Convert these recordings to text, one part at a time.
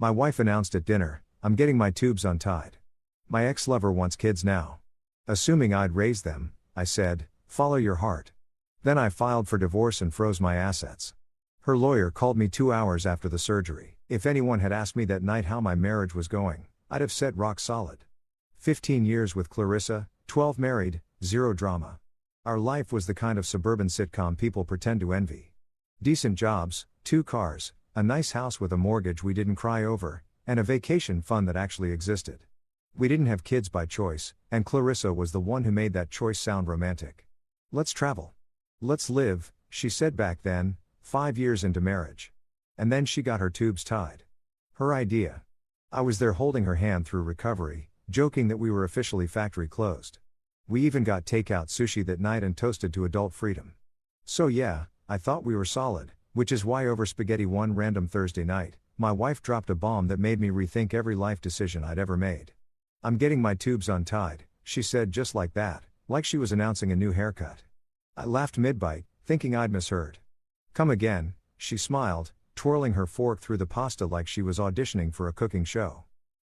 My wife announced at dinner, "I'm getting my tubes untied. My ex-lover wants kids now." Assuming I'd raise them, I said, "Follow your heart." Then I filed for divorce and froze my assets. Her lawyer called me 2 hours after the surgery. If anyone had asked me that night how my marriage was going, I'd have said rock solid. 15 years with Clarissa, 12 married, 0 drama. Our life was the kind of suburban sitcom people pretend to envy. Decent jobs, 2 cars, a nice house with a mortgage we didn't cry over, and a vacation fund that actually existed. We didn't have kids by choice, and Clarissa was the one who made that choice sound romantic. "Let's travel. Let's live," she said back then, 5 years into marriage. And then she got her tubes tied. Her idea. I was there holding her hand through recovery, joking that we were officially factory closed. We even got takeout sushi that night and toasted to adult freedom. So yeah, I thought we were solid, which is why over spaghetti one random Thursday night, my wife dropped a bomb that made me rethink every life decision I'd ever made. "I'm getting my tubes untied," she said just like that, like she was announcing a new haircut. I laughed mid-bite, thinking I'd misheard. "Come again," she smiled, twirling her fork through the pasta like she was auditioning for a cooking show.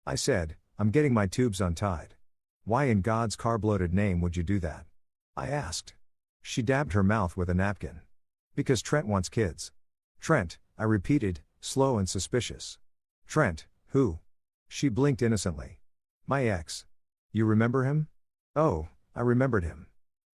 I said, "I'm getting my tubes untied." "Why in God's carb-loaded name would you do that?" I asked. She dabbed her mouth with a napkin. "Because Trent wants kids." "Trent," I repeated, slow and suspicious. "Trent, who?" She blinked innocently. "My ex. You remember him?" Oh, I remembered him.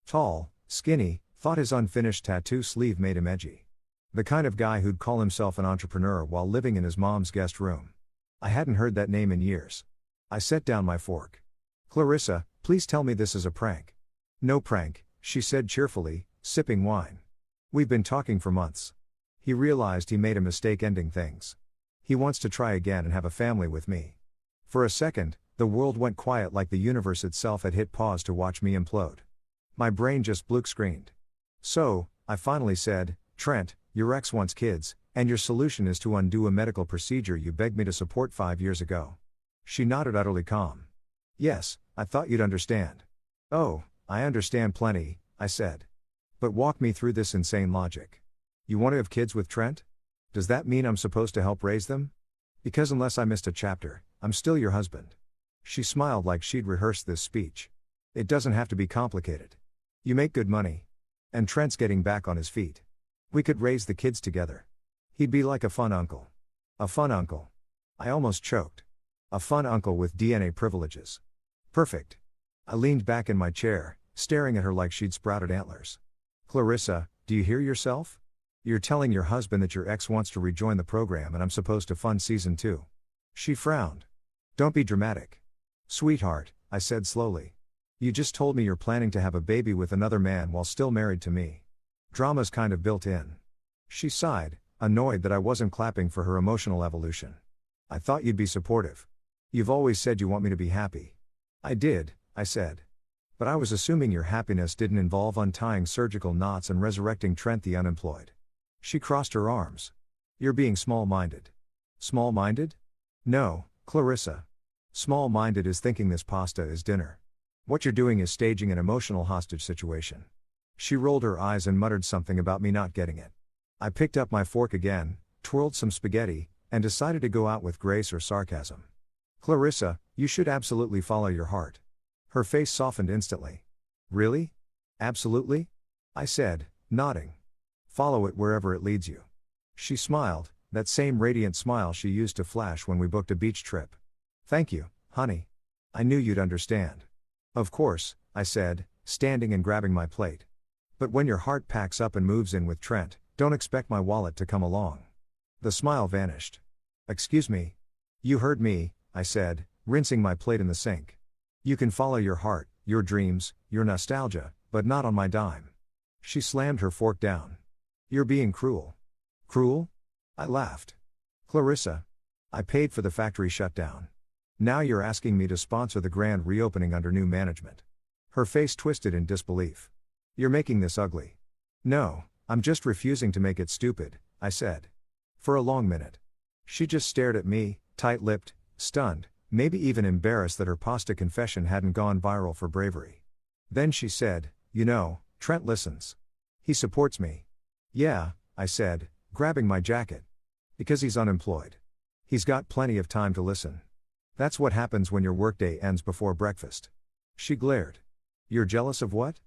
Tall, skinny, thought his unfinished tattoo sleeve made him edgy. The kind of guy who'd call himself an entrepreneur while living in his mom's guest room. I hadn't heard that name in years. I set down my fork. "Clarissa, please tell me this is a prank." "No prank," she said cheerfully, sipping wine. "We've been talking for months. He realized he made a mistake ending things. He wants to try again and have a family with me." For a second, the world went quiet like the universe itself had hit pause to watch me implode. My brain just blue-screened. "So," I finally said, "Trent, your ex wants kids, and your solution is to undo a medical procedure you begged me to support 5 years ago." She nodded utterly calm. "Yes, I thought you'd understand." "Oh, I understand plenty," I said. "But walk me through this insane logic. You want to have kids with Trent? Does that mean I'm supposed to help raise them? Because unless I missed a chapter, I'm still your husband." She smiled like she'd rehearsed this speech. "It doesn't have to be complicated. You make good money. And Trent's getting back on his feet. We could raise the kids together. He'd be like a fun uncle." "A fun uncle." I almost choked. "A fun uncle with DNA privileges." "Perfect." I leaned back in my chair, staring at her like she'd sprouted antlers. "Clarissa, do you hear yourself? You're telling your husband that your ex wants to rejoin the program and I'm supposed to fund season 2. She frowned. "Don't be dramatic." "Sweetheart," I said slowly. "You just told me you're planning to have a baby with another man while still married to me. Drama's kind of built in." She sighed, annoyed that I wasn't clapping for her emotional evolution. "I thought you'd be supportive. You've always said you want me to be happy." "I did," I said. "But I was assuming your happiness didn't involve untying surgical knots and resurrecting Trent the unemployed." She crossed her arms. "You're being small-minded." "Small-minded? No, Clarissa. Small-minded is thinking this pasta is dinner. What you're doing is staging an emotional hostage situation." She rolled her eyes and muttered something about me not getting it. I picked up my fork again, twirled some spaghetti, and decided to go out with grace or sarcasm. "Clarissa, you should absolutely follow your heart." Her face softened instantly. "Really? Absolutely?" I said, nodding. "Follow it wherever it leads you." She smiled, that same radiant smile she used to flash when we booked a beach trip. "Thank you, honey. I knew you'd understand." "Of course," I said, standing and grabbing my plate. "But when your heart packs up and moves in with Trent, don't expect my wallet to come along." The smile vanished. "Excuse me." "You heard me," I said, rinsing my plate in the sink. "You can follow your heart, your dreams, your nostalgia, but not on my dime." She slammed her fork down. "You're being cruel." "Cruel?" I laughed. "Clarissa. I paid for the factory shutdown. Now you're asking me to sponsor the grand reopening under new management." Her face twisted in disbelief. "You're making this ugly." "No, I'm just refusing to make it stupid," I said. For a long minute. She just stared at me, tight-lipped, stunned, maybe even embarrassed that her pasta confession hadn't gone viral for bravery. Then she said, "You know, Trent listens. He supports me." "Yeah," I said, grabbing my jacket. "Because he's unemployed." He's got plenty of time to listen. That's what happens when your workday ends before breakfast. She glared. You're jealous of what?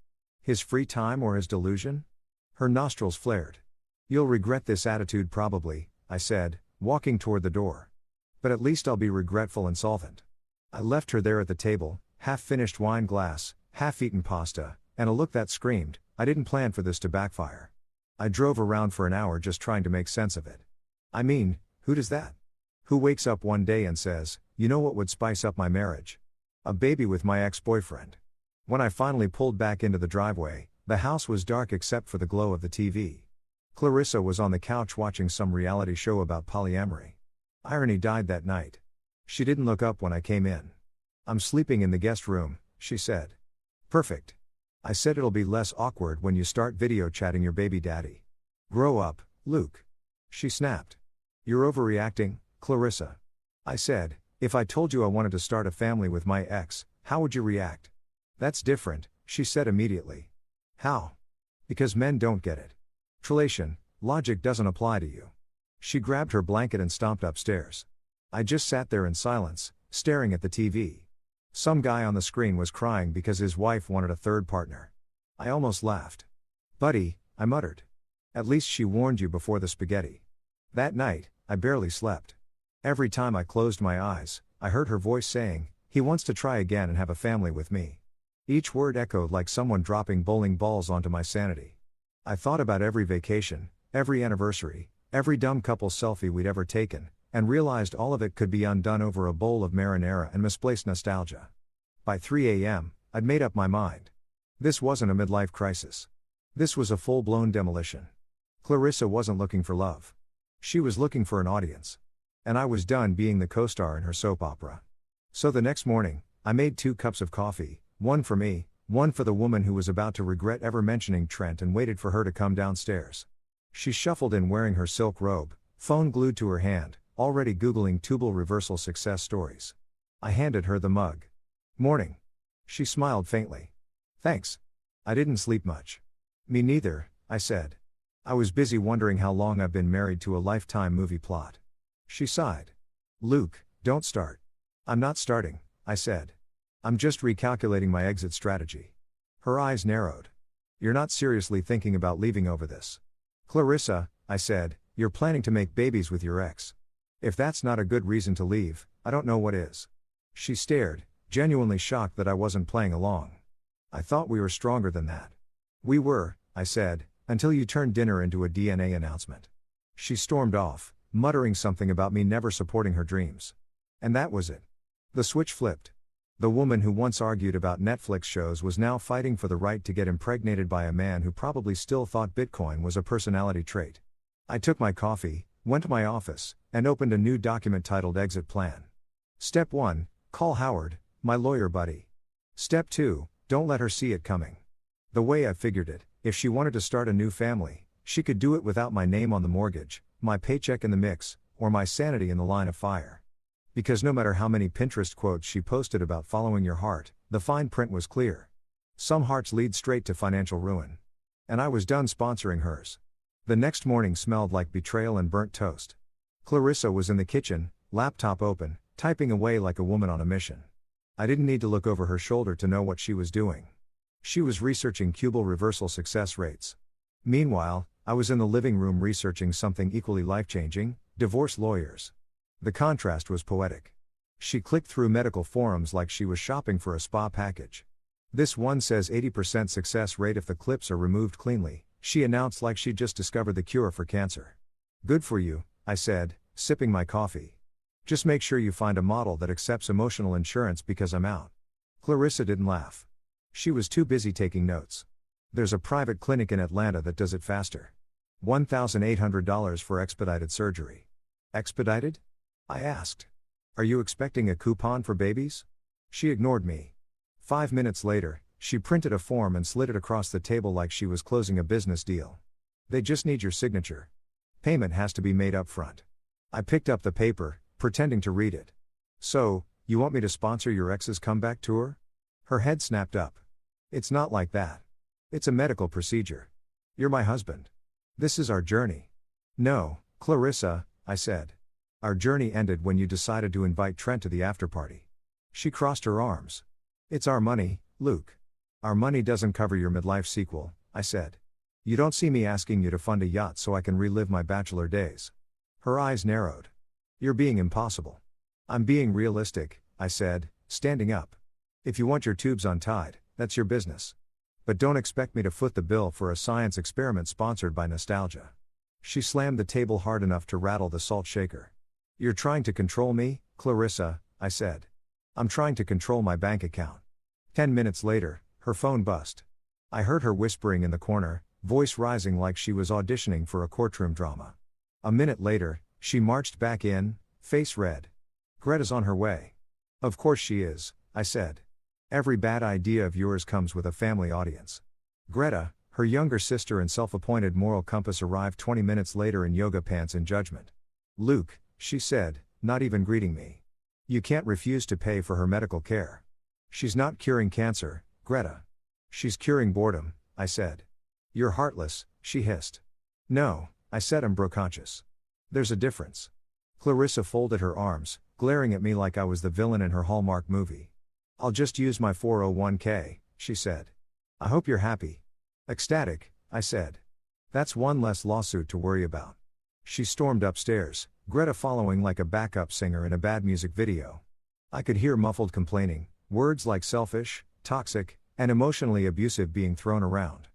His free time or his delusion? Her nostrils flared. You'll regret this attitude probably, I said, walking toward the door. But at least I'll be regretful and solvent. I left her there at the table, half-finished wine glass, half-eaten pasta, and a look that screamed, I didn't plan for this to backfire. I drove around for an hour just trying to make sense of it. I mean, who does that? Who wakes up one day and says, you know what would spice up my marriage? A baby with my ex-boyfriend. When I finally pulled back into the driveway, the house was dark except for the glow of the TV. Clarissa was on the couch watching some reality show about polyamory. Irony died that night. She didn't look up when I came in. I'm sleeping in the guest room, she said. Perfect. I said it'll be less awkward when you start video chatting your baby daddy. Grow up, Luke. She snapped. You're overreacting, Clarissa. I said, if I told you I wanted to start a family with my ex, how would you react? That's different, she said immediately. How? Because men don't get it. Trelation, logic doesn't apply to you. She grabbed her blanket and stomped upstairs. I just sat there in silence, staring at the TV. Some guy on the screen was crying because his wife wanted a third partner. I almost laughed. Buddy, I muttered. At least she warned you before the spaghetti. That night, I barely slept. Every time I closed my eyes, I heard her voice saying, he wants to try again and have a family with me. Each word echoed like someone dropping bowling balls onto my sanity. I thought about every vacation, every anniversary, every dumb couple selfie we'd ever taken, and realized all of it could be undone over a bowl of marinara and misplaced nostalgia. By 3 a.m., I'd made up my mind. This wasn't a midlife crisis. This was a full-blown demolition. Clarissa wasn't looking for love. She was looking for an audience. And I was done being the co-star in her soap opera. So the next morning, I made 2 cups of coffee, one for me, one for the woman who was about to regret ever mentioning Trent, and waited for her to come downstairs. She shuffled in wearing her silk robe, phone glued to her hand, already Googling tubal reversal success stories. I handed her the mug. Morning. She smiled faintly. Thanks. I didn't sleep much. Me neither, I said. I was busy wondering how long I've been married to a Lifetime movie plot. She sighed. Luke, don't start. I'm not starting, I said. I'm just recalculating my exit strategy. Her eyes narrowed. You're not seriously thinking about leaving over this. Clarissa, I said, you're planning to make babies with your ex. If that's not a good reason to leave, I don't know what is. She stared, genuinely shocked that I wasn't playing along. I thought we were stronger than that. We were, I said, until you turned dinner into a DNA announcement. She stormed off, muttering something about me never supporting her dreams. And that was it. The switch flipped. The woman who once argued about Netflix shows was now fighting for the right to get impregnated by a man who probably still thought Bitcoin was a personality trait. I took my coffee, went to my office, and opened a new document titled Exit Plan. Step 1, call Howard, my lawyer buddy. Step 2, don't let her see it coming. The way I figured it, if she wanted to start a new family, she could do it without my name on the mortgage, my paycheck in the mix, or my sanity in the line of fire. Because no matter how many Pinterest quotes she posted about following your heart, the fine print was clear. Some hearts lead straight to financial ruin. And I was done sponsoring hers. The next morning smelled like betrayal and burnt toast. Clarissa was in the kitchen, laptop open, typing away like a woman on a mission. I didn't need to look over her shoulder to know what she was doing. She was researching tubal reversal success rates. Meanwhile, I was in the living room researching something equally life-changing, divorce lawyers. The contrast was poetic. She clicked through medical forums like she was shopping for a spa package. This one says 80% success rate if the clips are removed cleanly, she announced like she'd just discovered the cure for cancer. Good for you, I said, sipping my coffee. Just make sure you find a model that accepts emotional insurance because I'm out. Clarissa didn't laugh. She was too busy taking notes. There's a private clinic in Atlanta that does it faster. $1,800 for expedited surgery. Expedited? I asked. Are you expecting a coupon for babies? She ignored me. 5 minutes later, she printed a form and slid it across the table like she was closing a business deal. They just need your signature. Payment has to be made up front. I picked up the paper, pretending to read it. So, you want me to sponsor your ex's comeback tour? Her head snapped up. It's not like that. It's a medical procedure. You're my husband. This is our journey. No, Clarissa, I said. Our journey ended when you decided to invite Trent to the after-party. She crossed her arms. It's our money, Luke. Our money doesn't cover your midlife sequel, I said. You don't see me asking you to fund a yacht so I can relive my bachelor days. Her eyes narrowed. You're being impossible. I'm being realistic, I said, standing up. If you want your tubes untied, that's your business. But don't expect me to foot the bill for a science experiment sponsored by nostalgia. She slammed the table hard enough to rattle the salt shaker. You're trying to control me, Clarissa, I said. I'm trying to control my bank account. 10 minutes later, her phone buzzed. I heard her whispering in the corner, voice rising like she was auditioning for a courtroom drama. A minute later, she marched back in, face red. Greta's on her way. Of course she is, I said. Every bad idea of yours comes with a family audience. Greta, her younger sister and self-appointed moral compass, arrived 20 minutes later in yoga pants in judgment. Luke, she said, not even greeting me. You can't refuse to pay for her medical care. She's not curing cancer, Greta. She's curing boredom, I said. You're heartless, she hissed. No, I said, I'm bro-conscious. There's a difference. Clarissa folded her arms, glaring at me like I was the villain in her Hallmark movie. I'll just use my 401k, she said. I hope you're happy. Ecstatic, I said. That's one less lawsuit to worry about. She stormed upstairs, Greta following like a backup singer in a bad music video. I could hear muffled complaining, words like selfish, toxic, and emotionally abusive being thrown around.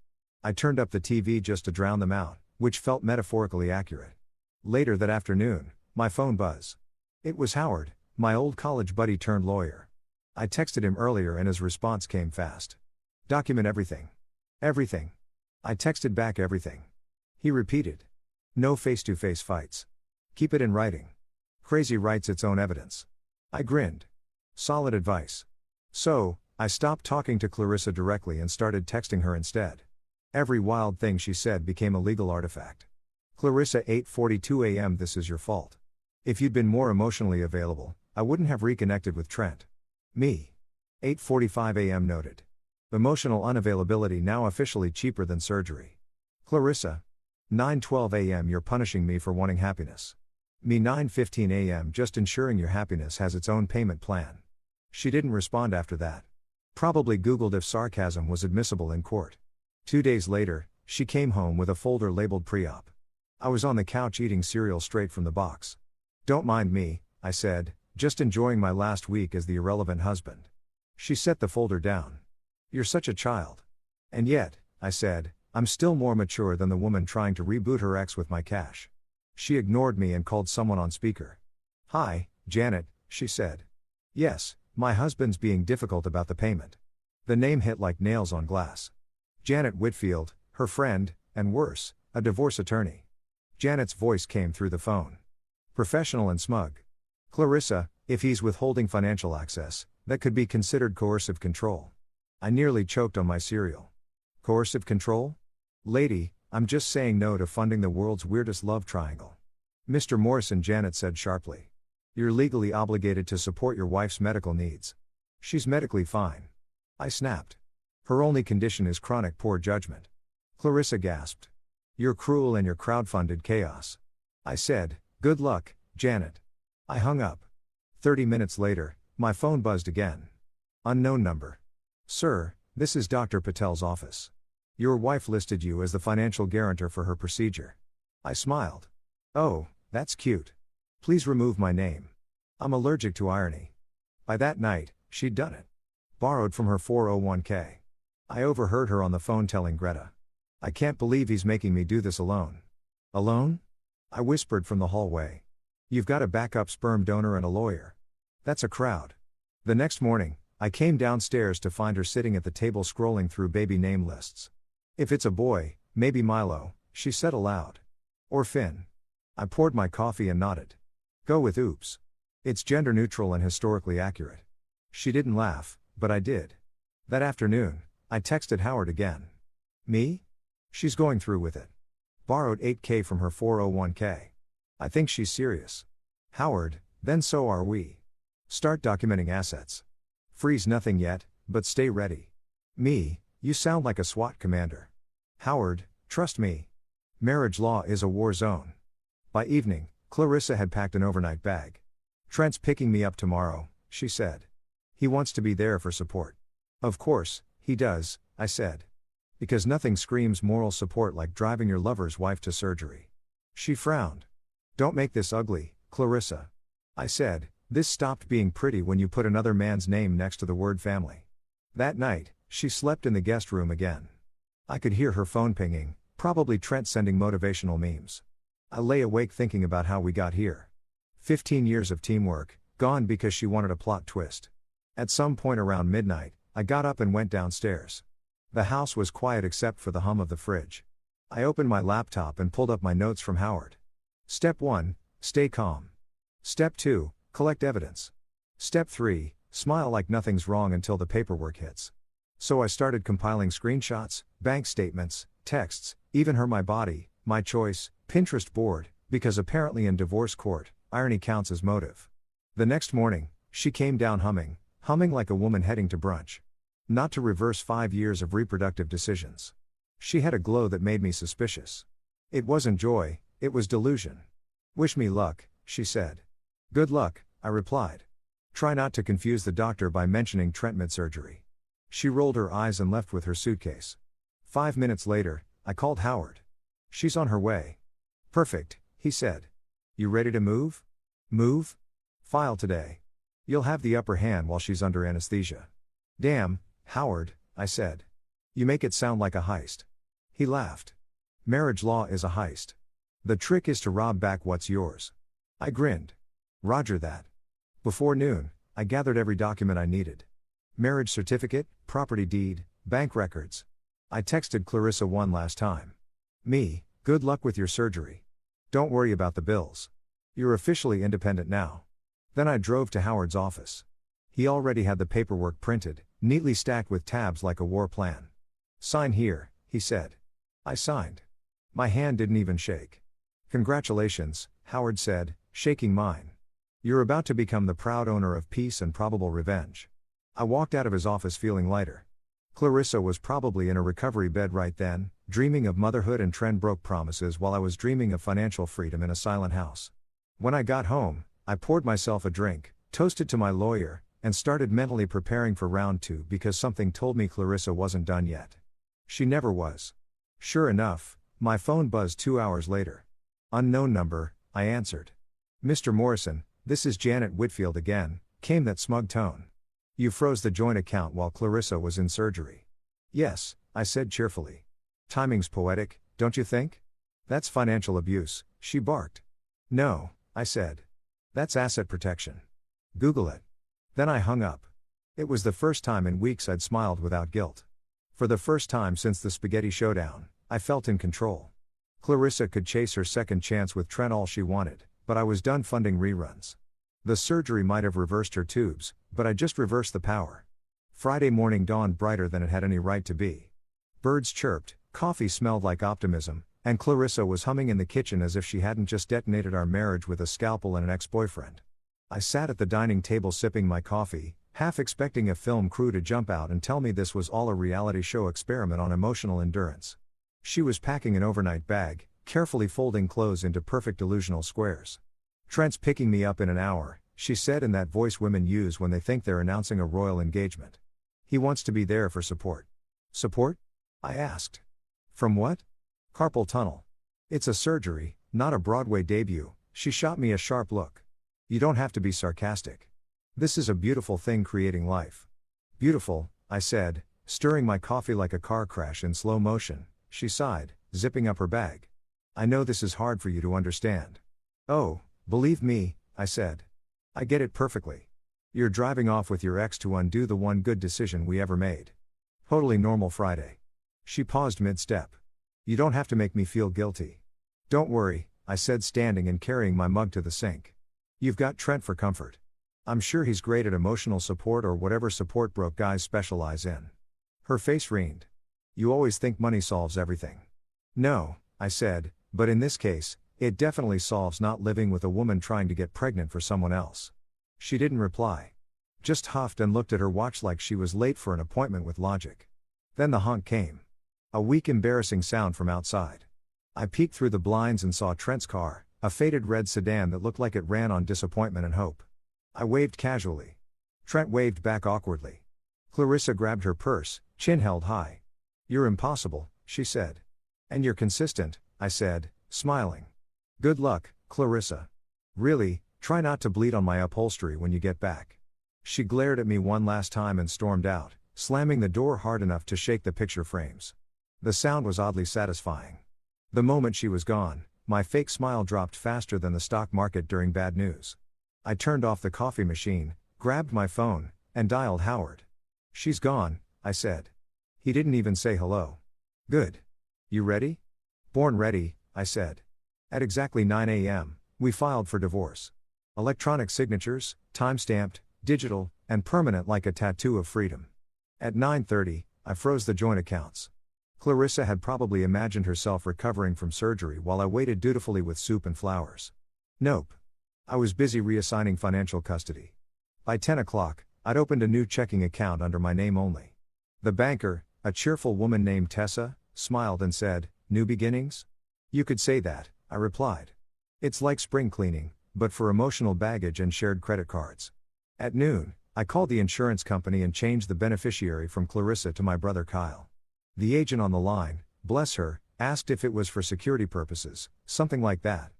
I turned up the TV just to drown them out, which felt metaphorically accurate. Later that afternoon, my phone buzzed. It was Howard, my old college buddy turned lawyer. I texted him earlier and his response came fast. Document everything. Everything. I texted back everything. He repeated. No face-to-face fights. Keep it in writing. Crazy writes its own evidence. I grinned. Solid advice. So, I stopped talking to Clarissa directly and started texting her instead. Every wild thing she said became a legal artifact. Clarissa, 8:42 a.m. This is your fault. If you'd been more emotionally available, I wouldn't have reconnected with Trent. Me. 8:45 a.m. Noted. Emotional unavailability now officially cheaper than surgery. Clarissa. 9:12 a.m. You're punishing me for wanting happiness. Me. 9:15 a.m. Just ensuring your happiness has its own payment plan. She didn't respond after that. Probably Googled if sarcasm was admissible in court. 2 days later, she came home with a folder labeled pre-op. I was on the couch eating cereal straight from the box. Don't mind me, I said, just enjoying my last week as the irrelevant husband. She set the folder down. You're such a child. And yet, I said, I'm still more mature than the woman trying to reboot her ex with my cash. She ignored me and called someone on speaker. Hi, Janet, she said. Yes, my husband's being difficult about the payment. The name hit like nails on glass. Janet Whitfield, her friend, and worse, a divorce attorney. Janet's voice came through the phone. Professional and smug. Clarissa, if he's withholding financial access, that could be considered coercive control. I nearly choked on my cereal. Coercive control? Lady, I'm just saying no to funding the world's weirdest love triangle. Mr. Morrison, Janet said sharply. You're legally obligated to support your wife's medical needs. She's medically fine. I snapped. Her only condition is chronic poor judgment. Clarissa gasped. You're cruel and your crowdfunded chaos. I said, good luck, Janet. I hung up. 30 minutes later, my phone buzzed again. Unknown number. Sir, this is Dr. Patel's office. Your wife listed you as the financial guarantor for her procedure. I smiled. Oh, that's cute. Please remove my name. I'm allergic to irony. By that night, she'd done it. Borrowed from her 401k. I overheard her on the phone telling Greta. I can't believe he's making me do this alone. Alone? I whispered from the hallway. You've got a backup sperm donor and a lawyer. That's a crowd. The next morning, I came downstairs to find her sitting at the table scrolling through baby name lists. If it's a boy, maybe Milo, she said aloud. Or Finn. I poured my coffee and nodded. Go with oops. It's gender neutral and historically accurate. She didn't laugh, but I did. That afternoon, I texted Howard again. Me? She's going through with it. Borrowed $8K from her 401k. I think she's serious. Howard, then so are we. Start documenting assets. Freeze nothing yet, but stay ready. Me, you sound like a SWAT commander. Howard, trust me. Marriage law is a war zone. By evening, Clarissa had packed an overnight bag. Trent's picking me up tomorrow, she said. He wants to be there for support. Of course, he does, I said. Because nothing screams moral support like driving your lover's wife to surgery. She frowned. Don't make this ugly, Clarissa. I said, this stopped being pretty when you put another man's name next to the word family. That night, she slept in the guest room again. I could hear her phone pinging, probably Trent sending motivational memes. I lay awake thinking about how we got here. 15 years of teamwork, gone because she wanted a plot twist. At some point around midnight, I got up and went downstairs. The house was quiet except for the hum of the fridge. I opened my laptop and pulled up my notes from Howard. Step 1, stay calm. Step 2, collect evidence. Step 3, smile like nothing's wrong until the paperwork hits. So I started compiling screenshots, bank statements, texts, even my body, my choice, Pinterest board, because apparently in divorce court, irony counts as motive. The next morning, she came down humming like a woman heading to brunch. Not to reverse 5 years of reproductive decisions. She had a glow that made me suspicious. It wasn't joy, it was delusion. Wish me luck, she said. Good luck, I replied. Try not to confuse the doctor by mentioning Trent mid-surgery. She rolled her eyes and left with her suitcase. 5 minutes later, I called Howard. She's on her way. Perfect, he said. You ready to move? Move? File today. You'll have the upper hand while she's under anesthesia. Damn, Howard, I said. You make it sound like a heist. He laughed. Marriage law is a heist. The trick is to rob back what's yours. I grinned. Roger that. Before noon, I gathered every document I needed. Marriage certificate, property deed, bank records. I texted Clarissa one last time. Me, good luck with your surgery. Don't worry about the bills. You're officially independent now. Then I drove to Howard's office. He already had the paperwork printed, neatly stacked with tabs like a war plan. Sign here, he said. I signed. My hand didn't even shake. Congratulations, Howard said, shaking mine. You're about to become the proud owner of peace and probable revenge. I walked out of his office feeling lighter. Clarissa was probably in a recovery bed right then, dreaming of motherhood and Trent broke promises while I was dreaming of financial freedom in a silent house. When I got home, I poured myself a drink, toasted to my lawyer, and started mentally preparing for round 2 because something told me Clarissa wasn't done yet. She never was. Sure enough, my phone buzzed 2 hours later. Unknown number, I answered. Mr. Morrison, this is Janet Whitfield again, came that smug tone. You froze the joint account while Clarissa was in surgery. Yes, I said cheerfully. Timing's poetic, don't you think? That's financial abuse, she barked. No, I said. That's asset protection. Google it. Then I hung up. It was the first time in weeks I'd smiled without guilt. For the first time since the spaghetti showdown, I felt in control. Clarissa could chase her second chance with Trent all she wanted, but I was done funding reruns. The surgery might have reversed her tubes, but I just reversed the power. Friday morning dawned brighter than it had any right to be. Birds chirped, coffee smelled like optimism, and Clarissa was humming in the kitchen as if she hadn't just detonated our marriage with a scalpel and an ex-boyfriend. I sat at the dining table sipping my coffee, half expecting a film crew to jump out and tell me this was all a reality show experiment on emotional endurance. She was packing an overnight bag, carefully folding clothes into perfect delusional squares. Trent's picking me up in an hour, she said in that voice women use when they think they're announcing a royal engagement. He wants to be there for support. Support? I asked. From what? Carpal tunnel. It's a surgery, not a Broadway debut, she shot me a sharp look. You don't have to be sarcastic. This is a beautiful thing creating life. Beautiful, I said, stirring my coffee like a car crash in slow motion. She sighed, zipping up her bag. I know this is hard for you to understand. Oh, believe me, I said. I get it perfectly. You're driving off with your ex to undo the one good decision we ever made. Totally normal Friday. She paused mid-step. You don't have to make me feel guilty. Don't worry, I said standing and carrying my mug to the sink. You've got Trent for comfort. I'm sure he's great at emotional support or whatever support broke guys specialize in. Her face reened. You always think money solves everything. No, I said, but in this case, it definitely solves not living with a woman trying to get pregnant for someone else. She didn't reply. Just huffed and looked at her watch like she was late for an appointment with logic. Then the honk came. A weak embarrassing sound from outside. I peeked through the blinds and saw Trent's car, A faded red sedan that looked like it ran on disappointment and hope. I waved casually. Trent waved back awkwardly. Clarissa grabbed her purse, chin held high. "You're impossible," she said. "And you're consistent," I said, smiling. "Good luck, Clarissa. Really, try not to bleed on my upholstery when you get back." She glared at me one last time and stormed out, slamming the door hard enough to shake the picture frames. The sound was oddly satisfying. The moment she was gone, my fake smile dropped faster than the stock market during bad news. I turned off the coffee machine, grabbed my phone, and dialed Howard. "She's gone," I said. He didn't even say hello. "Good. You ready?" "Born ready," I said. At exactly 9 a.m., we filed for divorce. Electronic signatures, time-stamped, digital, and permanent like a tattoo of freedom. At 9:30, I froze the joint accounts. Clarissa had probably imagined herself recovering from surgery while I waited dutifully with soup and flowers. Nope. I was busy reassigning financial custody. By 10 o'clock, I'd opened a new checking account under my name only. The banker, a cheerful woman named Tessa, smiled and said, "New beginnings?" "You could say that," I replied. "It's like spring cleaning, but for emotional baggage and shared credit cards." At noon, I called the insurance company and changed the beneficiary from Clarissa to my brother Kyle. The agent on the line, bless her, asked if it was for security purposes, something like that.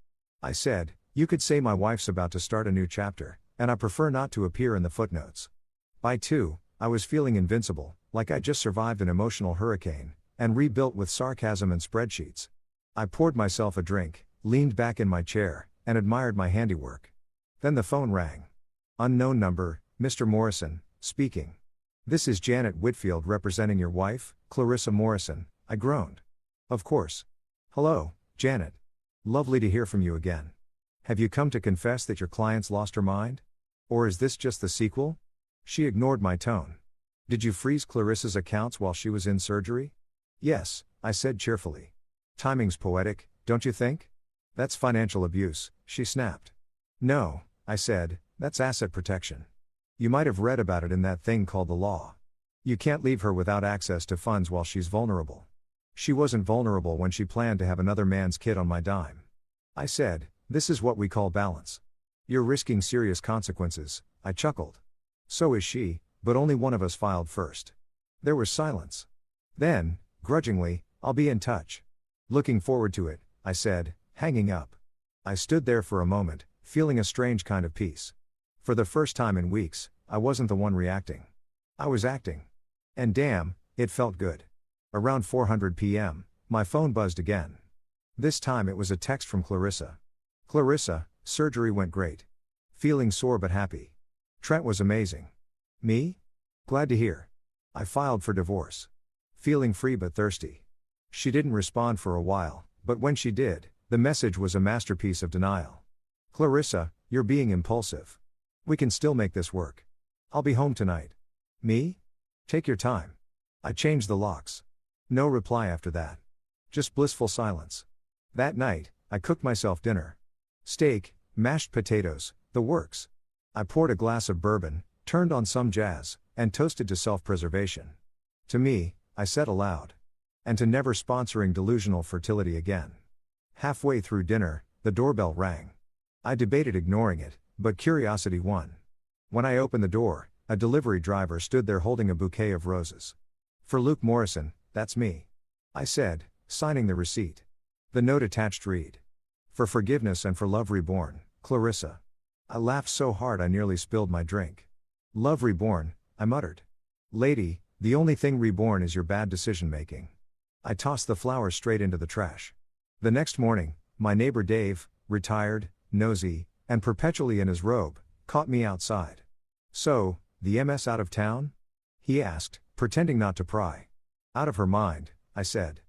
I said, "You could say my wife's about to start a new chapter, and I prefer not to appear in the footnotes." By 2, I was feeling invincible, like I just survived an emotional hurricane, and rebuilt with sarcasm and spreadsheets. I poured myself a drink, leaned back in my chair, and admired my handiwork. Then the phone rang. "Unknown number, Mr. Morrison, speaking." "This is Janet Whitfield representing your wife, Clarissa Morrison," I groaned. "Of course. Hello, Janet. Lovely to hear from you again. Have you come to confess that your client's lost her mind? Or is this just the sequel?" She ignored my tone. "Did you freeze Clarissa's accounts while she was in surgery?" "Yes," I said cheerfully. "Timing's poetic, don't you think?" "That's financial abuse," she snapped. "No," I said, "that's asset protection. You might have read about it in that thing called the law. You can't leave her without access to funds while she's vulnerable." "She wasn't vulnerable when she planned to have another man's kid on my dime." I said, "This is what we call balance. You're risking serious consequences," I chuckled. "So is she, but only one of us filed first." There was silence. Then, grudgingly, "I'll be in touch." "Looking forward to it," I said, hanging up. I stood there for a moment, feeling a strange kind of peace. For the first time in weeks, I wasn't the one reacting. I was acting. And damn, it felt good. Around 4:00 p.m., my phone buzzed again. This time it was a text from Clarissa. "Clarissa, surgery went great. Feeling sore but happy. Trent was amazing. Me? Glad to hear. I filed for divorce. Feeling free but thirsty." She didn't respond for a while, but when she did, the message was a masterpiece of denial. "Clarissa, you're being impulsive. We can still make this work. I'll be home tonight." "Me? Take your time." I changed the locks. No reply after that. Just blissful silence. That night, I cooked myself dinner. Steak, mashed potatoes, the works. I poured a glass of bourbon, turned on some jazz, and toasted to self-preservation. "To me," I said aloud. "And to never sponsoring delusional fertility again." Halfway through dinner, the doorbell rang. I debated ignoring it, but curiosity won. When I opened the door, a delivery driver stood there holding a bouquet of roses. "For Luke Morrison, that's me," I said, signing the receipt. The note attached read, "For forgiveness and for love reborn, Clarissa." I laughed so hard I nearly spilled my drink. "Love reborn," I muttered. "Lady, the only thing reborn is your bad decision-making." I tossed the flowers straight into the trash. The next morning, my neighbor Dave, retired, nosy, and perpetually in his robe, caught me outside. "So, the MS out of town?" he asked, pretending not to pry. "Out of her mind," I said.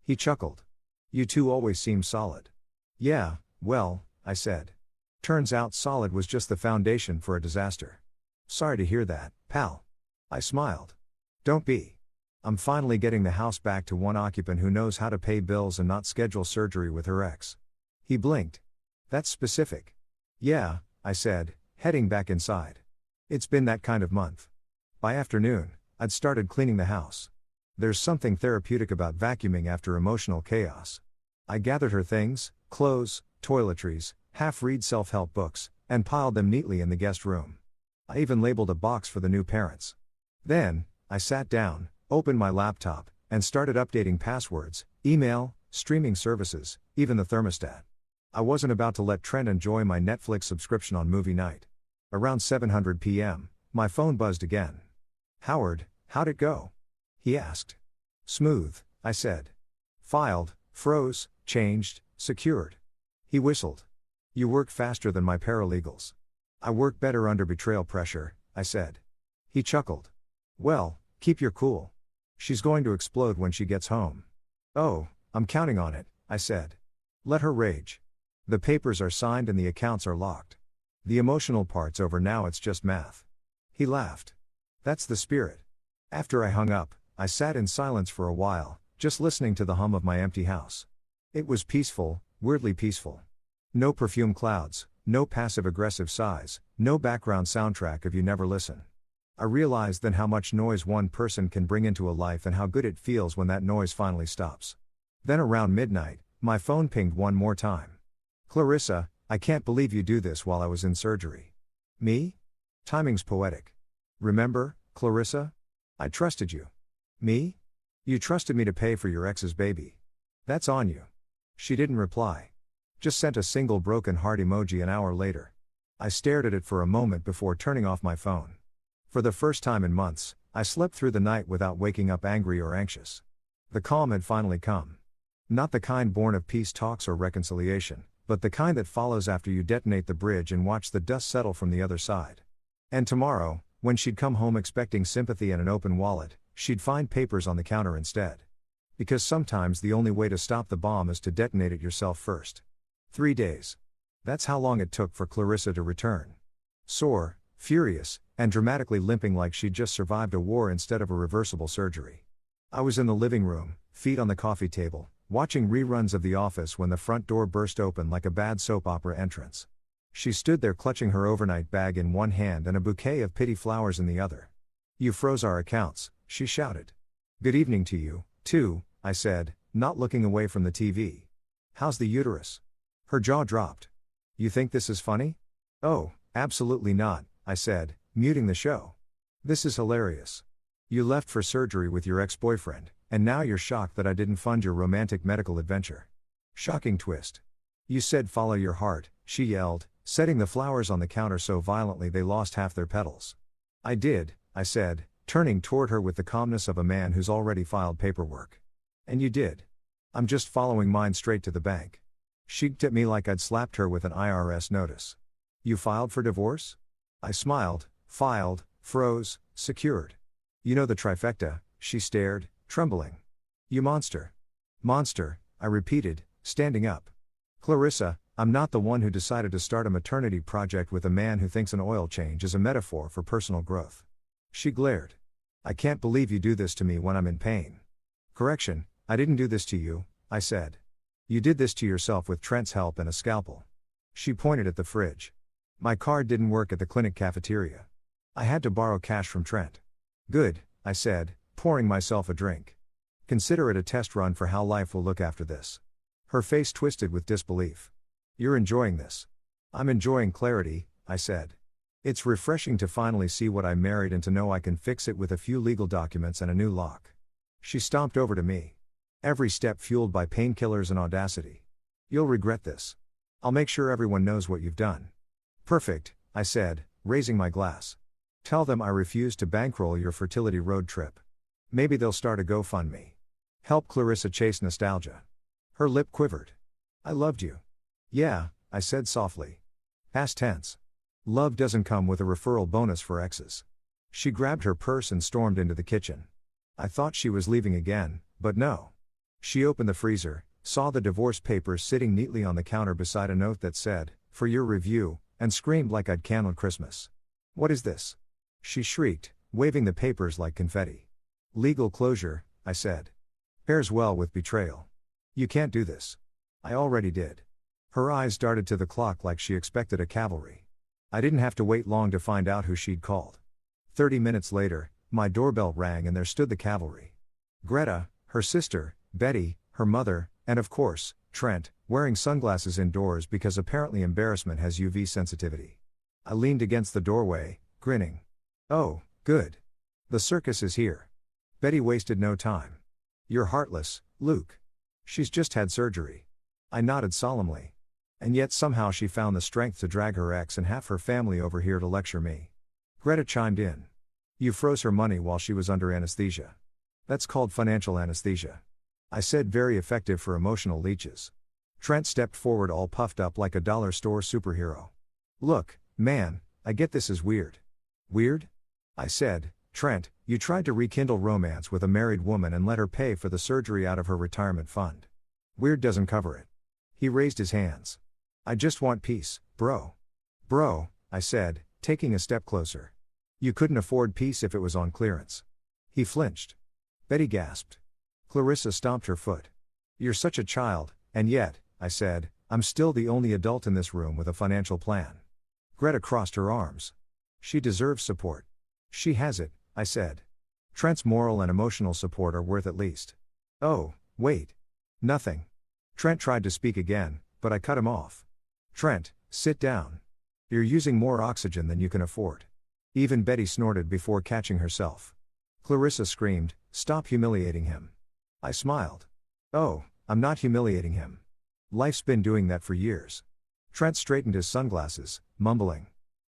He chuckled. "You two always seem solid." "Yeah, well," I said. "Turns out solid was just the foundation for a disaster." "Sorry to hear that, pal." I smiled. "Don't be. I'm finally getting the house back to one occupant who knows how to pay bills and not schedule surgery with her ex." He blinked. "That's specific." "Yeah," I said, heading back inside. It's been that kind of month. By afternoon, I'd started cleaning the house. There's something therapeutic about vacuuming after emotional chaos. I gathered her things, clothes, toiletries, half-read self-help books, and piled them neatly in the guest room. I even labeled a box for the new parents. Then, I sat down, opened my laptop, and started updating passwords, email, streaming services, even the thermostat. I wasn't about to let Trent enjoy my Netflix subscription on movie night. Around 7:00 p.m., my phone buzzed again. "Howard, how'd it go?" he asked. "Smooth," I said. "Filed, froze, changed, secured." He whistled. "You work faster than my paralegals." "I work better under betrayal pressure," I said. He chuckled. "Well, keep your cool. She's going to explode when she gets home." "Oh, I'm counting on it," I said. "Let her rage. The papers are signed and the accounts are locked. The emotional part's over now, it's just math." He laughed. "That's the spirit." After I hung up, I sat in silence for a while, just listening to the hum of my empty house. It was peaceful, weirdly peaceful. No perfume clouds, no passive-aggressive sighs, no background soundtrack of "You Never Listen." I realized then how much noise one person can bring into a life and how good it feels when that noise finally stops. Then around midnight, my phone pinged one more time. "Clarissa, I can't believe you do this while I was in surgery." "Me? Timing's poetic. Remember, Clarissa? I trusted you." "Me? You trusted me to pay for your ex's baby. That's on you." She didn't reply. Just sent a single broken heart emoji an hour later. I stared at it for a moment before turning off my phone. For the first time in months, I slept through the night without waking up angry or anxious. The calm had finally come. Not the kind born of peace talks or reconciliation, but the kind that follows after you detonate the bridge and watch the dust settle from the other side. And tomorrow, when she'd come home expecting sympathy and an open wallet, she'd find papers on the counter instead. Because sometimes the only way to stop the bomb is to detonate it yourself first. 3 days. That's how long it took for Clarissa to return. Sore, furious, and dramatically limping like she'd just survived a war instead of a reversible surgery. I was in the living room, feet on the coffee table, watching reruns of The Office when the front door burst open like a bad soap opera entrance. She stood there clutching her overnight bag in one hand and a bouquet of pity flowers in the other. "You froze our accounts," she shouted. "Good evening to you, too," I said, not looking away from the TV. "How's the uterus?" Her jaw dropped. "You think this is funny?" "Oh, absolutely not," I said, muting the show. "This is hilarious. You left for surgery with your ex-boyfriend, and now you're shocked that I didn't fund your romantic medical adventure. Shocking twist. You said follow your heart," she yelled, setting the flowers on the counter so violently they lost half their petals. "I did," I said, turning toward her with the calmness of a man who's already filed paperwork. "And you did." "I'm just following mine straight to the bank." She looked at me like I'd slapped her with an IRS notice. "You filed for divorce?" I smiled. "Filed, froze, secured. You know the trifecta." She stared, trembling. "You monster." "Monster," I repeated, standing up. "Clarissa, I'm not the one who decided to start a maternity project with a man who thinks an oil change is a metaphor for personal growth." She glared. "I can't believe you do this to me when I'm in pain." "Correction, I didn't do this to you," I said. "You did this to yourself with Trent's help and a scalpel." She pointed at the fridge. "My card didn't work at the clinic cafeteria. I had to borrow cash from Trent." "Good," I said, pouring myself a drink. "Consider it a test run for how life will look after this." Her face twisted with disbelief. "You're enjoying this?" "I'm enjoying clarity," I said. "It's refreshing to finally see what I married and to know I can fix it with a few legal documents and a new lock." She stomped over to me. Every step fueled by painkillers and audacity. "You'll regret this. I'll make sure everyone knows what you've done." "Perfect," I said, raising my glass. "Tell them I refuse to bankroll your fertility road trip. Maybe they'll start a GoFundMe. Help Clarissa chase nostalgia." Her lip quivered. "I loved you." "Yeah," I said softly. Past tense. Love doesn't come with a referral bonus for exes. She grabbed her purse and stormed into the kitchen. I thought she was leaving again, but no. She opened the freezer, saw the divorce papers sitting neatly on the counter beside a note that said, "For your review," and screamed like I'd candled Christmas. "What is this?" She shrieked, waving the papers like confetti. "Legal closure," I said. "Pairs well with betrayal. You can't do this." "I already did." Her eyes darted to the clock like she expected a cavalry. I didn't have to wait long to find out who she'd called. 30 minutes later, my doorbell rang and there stood the cavalry. Greta, her sister, Betty, her mother, and of course, Trent, wearing sunglasses indoors because apparently embarrassment has UV sensitivity. I leaned against the doorway, grinning. Oh, good. The circus is here. Betty wasted no time. You're heartless, Luke. She's just had surgery. I nodded solemnly. And yet somehow she found the strength to drag her ex and half her family over here to lecture me. Greta chimed in. You froze her money while she was under anesthesia. That's called financial anesthesia. I said, very effective for emotional leeches. Trent stepped forward all puffed up like a dollar store superhero. Look, man, I get this is weird. Weird? I said, Trent, you tried to rekindle romance with a married woman and let her pay for the surgery out of her retirement fund. Weird doesn't cover it. He raised his hands. I just want peace, bro. Bro, I said, taking a step closer. You couldn't afford peace if it was on clearance. He flinched. Betty gasped. Clarissa stomped her foot. You're such a child, and yet, I said, I'm still the only adult in this room with a financial plan. Greta crossed her arms. She deserves support. She has it, I said. Trent's moral and emotional support are worth at least. Oh, wait. Nothing. Trent tried to speak again, but I cut him off. Trent, sit down. You're using more oxygen than you can afford. Even Betty snorted before catching herself. Clarissa screamed, stop humiliating him. I smiled. Oh, I'm not humiliating him. Life's been doing that for years. Trent straightened his sunglasses, mumbling.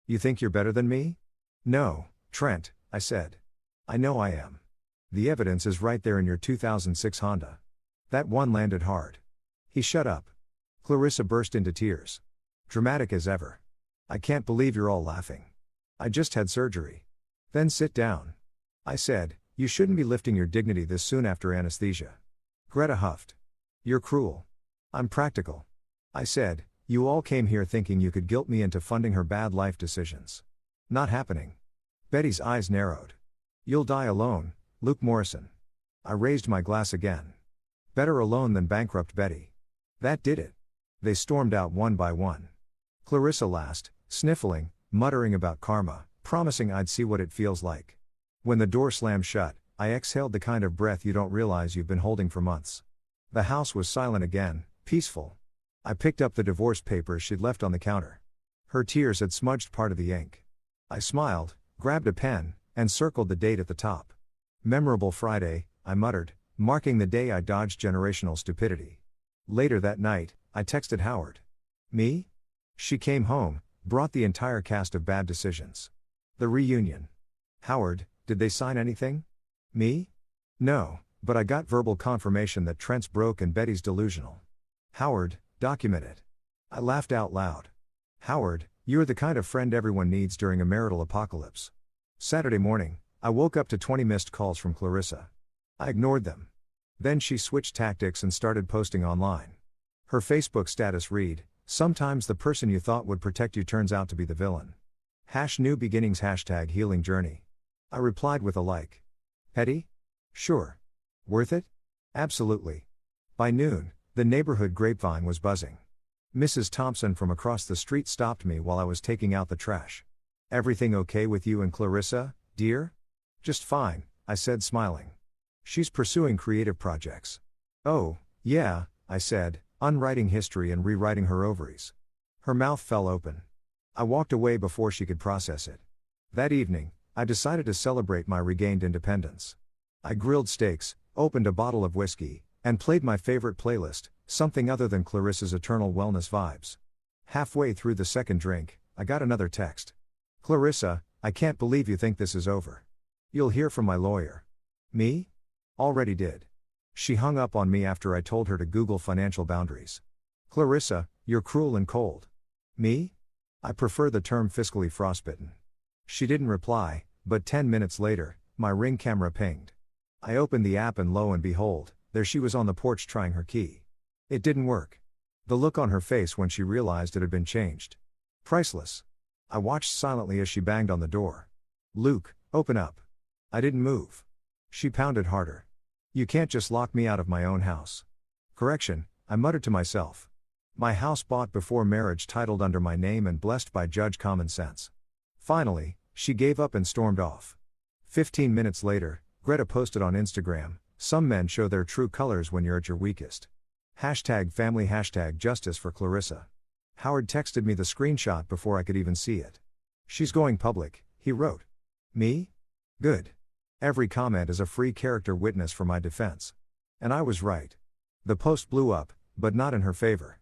You think you're better than me? No, Trent, I said. I know I am. The evidence is right there in your 2006 Honda. That one landed hard. He shut up. Clarissa burst into tears. Dramatic as ever. I can't believe you're all laughing. I just had surgery. Then sit down. I said, you shouldn't be lifting your dignity this soon after anesthesia. Greta huffed. You're cruel. I'm practical. I said, you all came here thinking you could guilt me into funding her bad life decisions. Not happening. Betty's eyes narrowed. You'll die alone, Luke Morrison. I raised my glass again. Better alone than bankrupt Betty. That did it. They stormed out one by one. Clarissa last, sniffling, muttering about karma, promising I'd see what it feels like. When the door slammed shut, I exhaled the kind of breath you don't realize you've been holding for months. The house was silent again, peaceful. I picked up the divorce papers she'd left on the counter. Her tears had smudged part of the ink. I smiled, grabbed a pen, and circled the date at the top. Memorable Friday, I muttered, marking the day I dodged generational stupidity. Later that night, I texted Howard. Me? She came home, brought the entire cast of Bad Decisions. The reunion. Howard, did they sign anything? Me? No, but I got verbal confirmation that Trent's broke and Betty's delusional. Howard, document it. I laughed out loud. Howard, you're the kind of friend everyone needs during a marital apocalypse. Saturday morning, I woke up to 20 missed calls from Clarissa. I ignored them. Then she switched tactics and started posting online. Her Facebook status read, sometimes the person you thought would protect you turns out to be the villain. #new beginnings #healing journey. I replied with a like. Petty? Sure. Worth it? Absolutely. By noon, the neighborhood grapevine was buzzing. Mrs. Thompson from across the street stopped me while I was taking out the trash. Everything okay with you and Clarissa, dear? Just fine, I said smiling. She's pursuing creative projects. Oh, yeah, I said, unwriting history and rewriting her ovaries. Her mouth fell open. I walked away before she could process it. That evening, I decided to celebrate my regained independence. I grilled steaks, opened a bottle of whiskey, and played my favorite playlist, something other than Clarissa's eternal wellness vibes. Halfway through the second drink, I got another text. Clarissa, I can't believe you think this is over. You'll hear from my lawyer. Me? Already did. She hung up on me after I told her to Google financial boundaries. Clarissa, you're cruel and cold. Me? I prefer the term fiscally frostbitten. She didn't reply, but 10 minutes later, my Ring camera pinged. I opened the app and lo and behold, there she was on the porch trying her key. It didn't work. The look on her face when she realized it had been changed. Priceless. I watched silently as she banged on the door. Luke, open up. I didn't move. She pounded harder. You can't just lock me out of my own house. Correction, I muttered to myself. My house bought before marriage, titled under my name and blessed by Judge Common Sense. Finally, she gave up and stormed off. 15 minutes later, Greta posted on Instagram, some men show their true colors when you're at your weakest. Hashtag family hashtag justice for Clarissa. Howard texted me the screenshot before I could even see it. She's going public, he wrote. Me? Good. Every comment is a free character witness for my defense. And I was right. The post blew up, but not in her favor.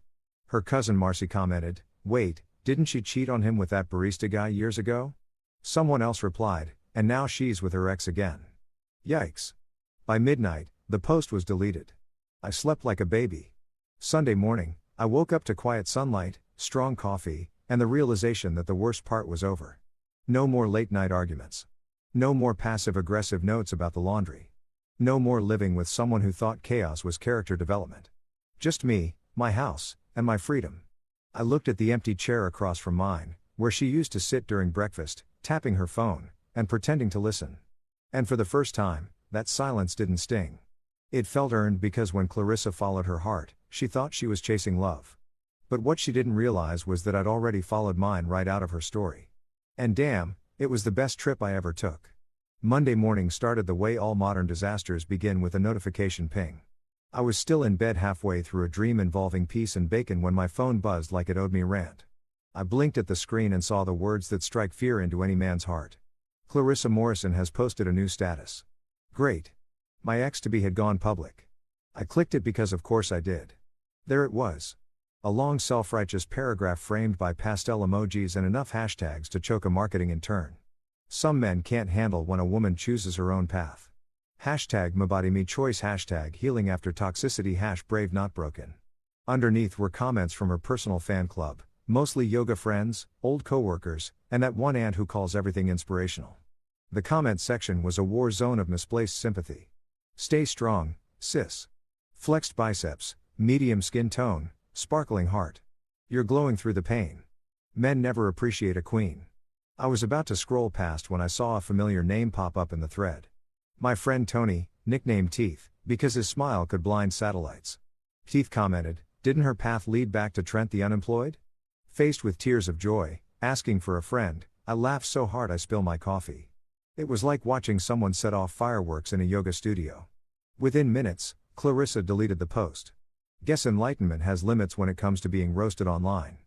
Her cousin Marcy commented, "Wait, didn't she cheat on him with that barista guy years ago?" Someone else replied, "And now she's with her ex again." Yikes. By midnight, the post was deleted. I slept like a baby. Sunday morning, I woke up to quiet sunlight, strong coffee, and the realization that the worst part was over. No more late-night arguments. No more passive-aggressive notes about the laundry. No more living with someone who thought chaos was character development. Just me, my house, and my freedom. I looked at the empty chair across from mine, where she used to sit during breakfast, tapping her phone, and pretending to listen. And for the first time, that silence didn't sting. It felt earned because when Clarissa followed her heart, she thought she was chasing love. But what she didn't realize was that I'd already followed mine right out of her story. And damn, it was the best trip I ever took. Monday morning started the way all modern disasters begin, with a notification ping. I was still in bed halfway through a dream involving peace and bacon when my phone buzzed like it owed me rent. I blinked at the screen and saw the words that strike fear into any man's heart. Clarissa Morrison has posted a new status. Great. My ex-to-be had gone public. I clicked it because of course I did. There it was. A long self-righteous paragraph framed by pastel emojis and enough hashtags to choke a marketing intern. Some men can't handle when a woman chooses her own path. Hashtag MaBodyMe choice, hashtag healing after toxicity, #brave not broken. Underneath were comments from her personal fan club, mostly yoga friends, old coworkers, and that one aunt who calls everything inspirational. The comment section was a war zone of misplaced sympathy. Stay strong, sis. Flexed biceps, medium skin tone, sparkling heart. You're glowing through the pain. Men never appreciate a queen. I was about to scroll past when I saw a familiar name pop up in the thread. My friend Tony, nicknamed Teeth, because his smile could blind satellites. Teeth commented, "Didn't her path lead back to Trent the unemployed?" Faced with tears of joy, asking for a friend, I laughed so hard I spilled my coffee. It was like watching someone set off fireworks in a yoga studio. Within minutes, Clarissa deleted the post. Guess enlightenment has limits when it comes to being roasted online.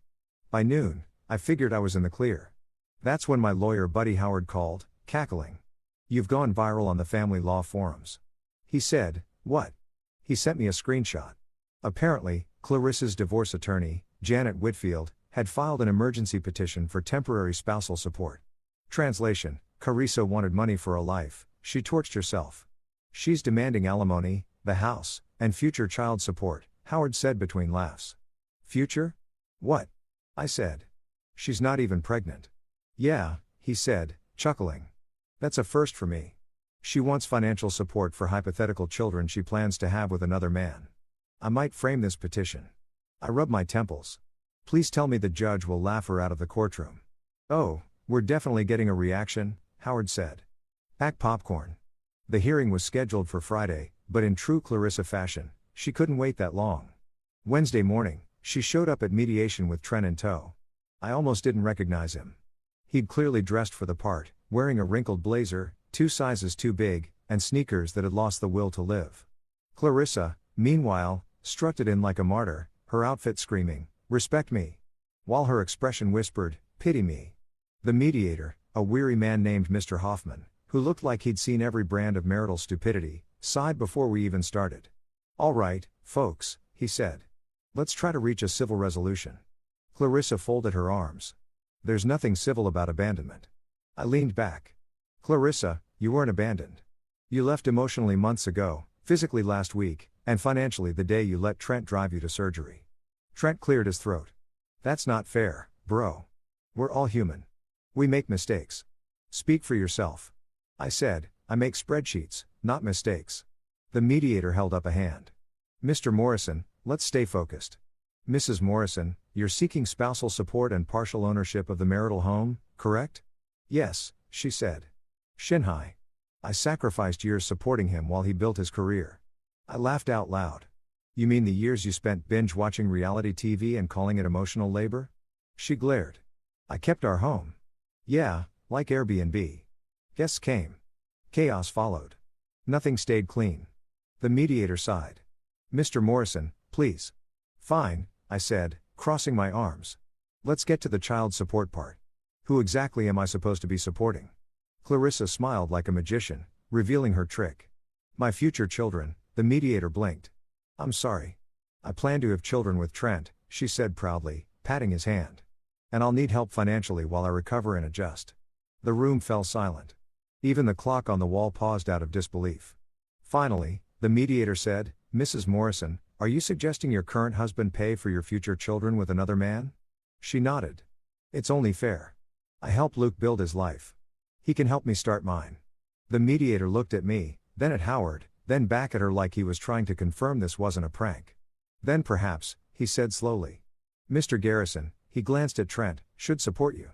By noon, I figured I was in the clear. That's when my lawyer buddy Howard called, cackling. "You've gone viral on the family law forums." He said, "What?" He sent me a screenshot. Apparently, Clarissa's divorce attorney, Janet Whitfield, had filed an emergency petition for temporary spousal support. Translation: Clarissa wanted money for a life, she torched herself. She's demanding alimony, the house, and future child support, Howard said between laughs. Future? What? I said. She's not even pregnant. Yeah, he said, chuckling. That's a first for me. She wants financial support for hypothetical children she plans to have with another man. I might frame this petition. I rub my temples. Please tell me the judge will laugh her out of the courtroom. Oh, we're definitely getting a reaction, Howard said. Pack popcorn. The hearing was scheduled for Friday, but in true Clarissa fashion, she couldn't wait that long. Wednesday morning, she showed up at mediation with Trent in tow. I almost didn't recognize him. He'd clearly dressed for the part, wearing a wrinkled blazer, 2 sizes too big, and sneakers that had lost the will to live. Clarissa, meanwhile, strutted in like a martyr, her outfit screaming, "Respect me," while her expression whispered, "Pity me." The mediator, a weary man named Mr. Hoffman, who looked like he'd seen every brand of marital stupidity, sighed before we even started. "All right, folks," he said. "Let's try to reach a civil resolution." Clarissa folded her arms. "There's nothing civil about abandonment." I leaned back. "Clarissa, you weren't abandoned. You left emotionally months ago, physically last week, and financially the day you let Trent drive you to surgery." Trent cleared his throat. "That's not fair, bro. We're all human. We make mistakes. Speak for yourself." I said, "I make spreadsheets, not mistakes." The mediator held up a hand. "Mr. Morrison, let's stay focused. Mrs. Morrison, you're seeking spousal support and partial ownership of the marital home, correct?" "Yes," she said. "Shinhai. I sacrificed years supporting him while he built his career." I laughed out loud. "You mean the years you spent binge-watching reality TV and calling it emotional labor?" She glared. "I kept our home." "Yeah, like Airbnb." Guests came. Chaos followed. Nothing stayed clean. The mediator sighed. "Mr. Morrison, Please. Fine, I said, crossing my arms. Let's get to the child support part. Who exactly am I supposed to be supporting? Clarissa smiled like a magician, revealing her trick. My future children, the mediator blinked. I'm sorry. I plan to have children with Trent, she said proudly, patting his hand. And I'll need help financially while I recover and adjust. The room fell silent. Even the clock on the wall paused out of disbelief. Finally, the mediator said, Mrs. Morrison, are you suggesting your current husband pay for your future children with another man? She nodded. It's only fair. I helped Luke build his life. He can help me start mine. The mediator looked at me, then at Howard, then back at her like he was trying to confirm this wasn't a prank. Then perhaps, he said slowly. Mr. Garrison, he glanced at Trent, should support you.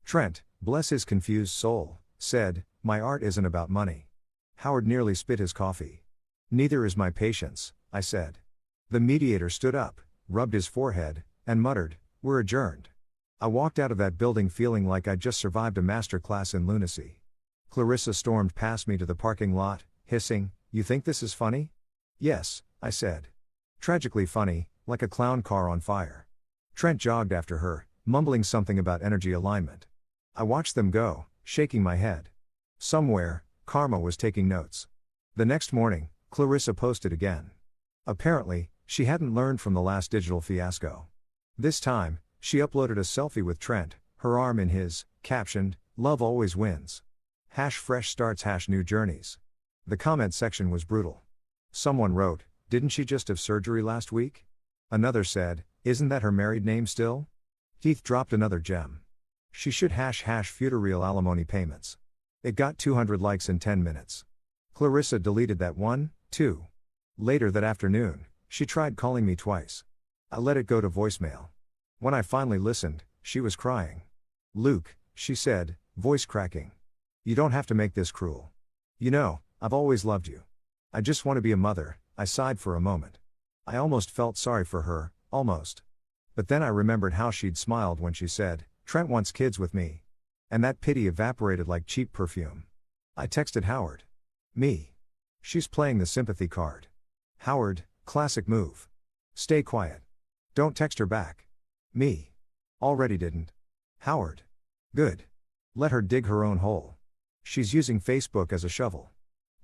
Trent, bless his confused soul, said, my art isn't about money. Howard nearly spit his coffee. Neither is my patience, I said. The mediator stood up, rubbed his forehead, and muttered, we're adjourned. I walked out of that building feeling like I'd just survived a master class in lunacy. Clarissa stormed past me to the parking lot, hissing, you think this is funny? Yes, I said. Tragically funny, like a clown car on fire. Trent jogged after her, mumbling something about energy alignment. I watched them go, shaking my head. Somewhere, Karma was taking notes. The next morning, Clarissa posted again. Apparently, she hadn't learned from the last digital fiasco. This time, she uploaded a selfie with Trent, her arm in his, captioned, love always wins. #fresh starts #new journeys. The comment section was brutal. Someone wrote, didn't she just have surgery last week? Another said, isn't that her married name still? Heath dropped another gem. She should # funereal alimony payments. It got 200 likes in 10 minutes. Clarissa deleted that one, too. Later that afternoon, she tried calling me twice. I let it go to voicemail. When I finally listened, she was crying. Luke, she said, voice cracking. You don't have to make this cruel. You know, I've always loved you. I just want to be a mother, I sighed for a moment. I almost felt sorry for her, almost. But then I remembered how she'd smiled when she said, Trent wants kids with me. And that pity evaporated like cheap perfume. I texted Howard. Me. She's playing the sympathy card. Howard, classic move. Stay quiet. Don't text her back. Me. Already didn't. Howard. Good. Let her dig her own hole. She's using Facebook as a shovel.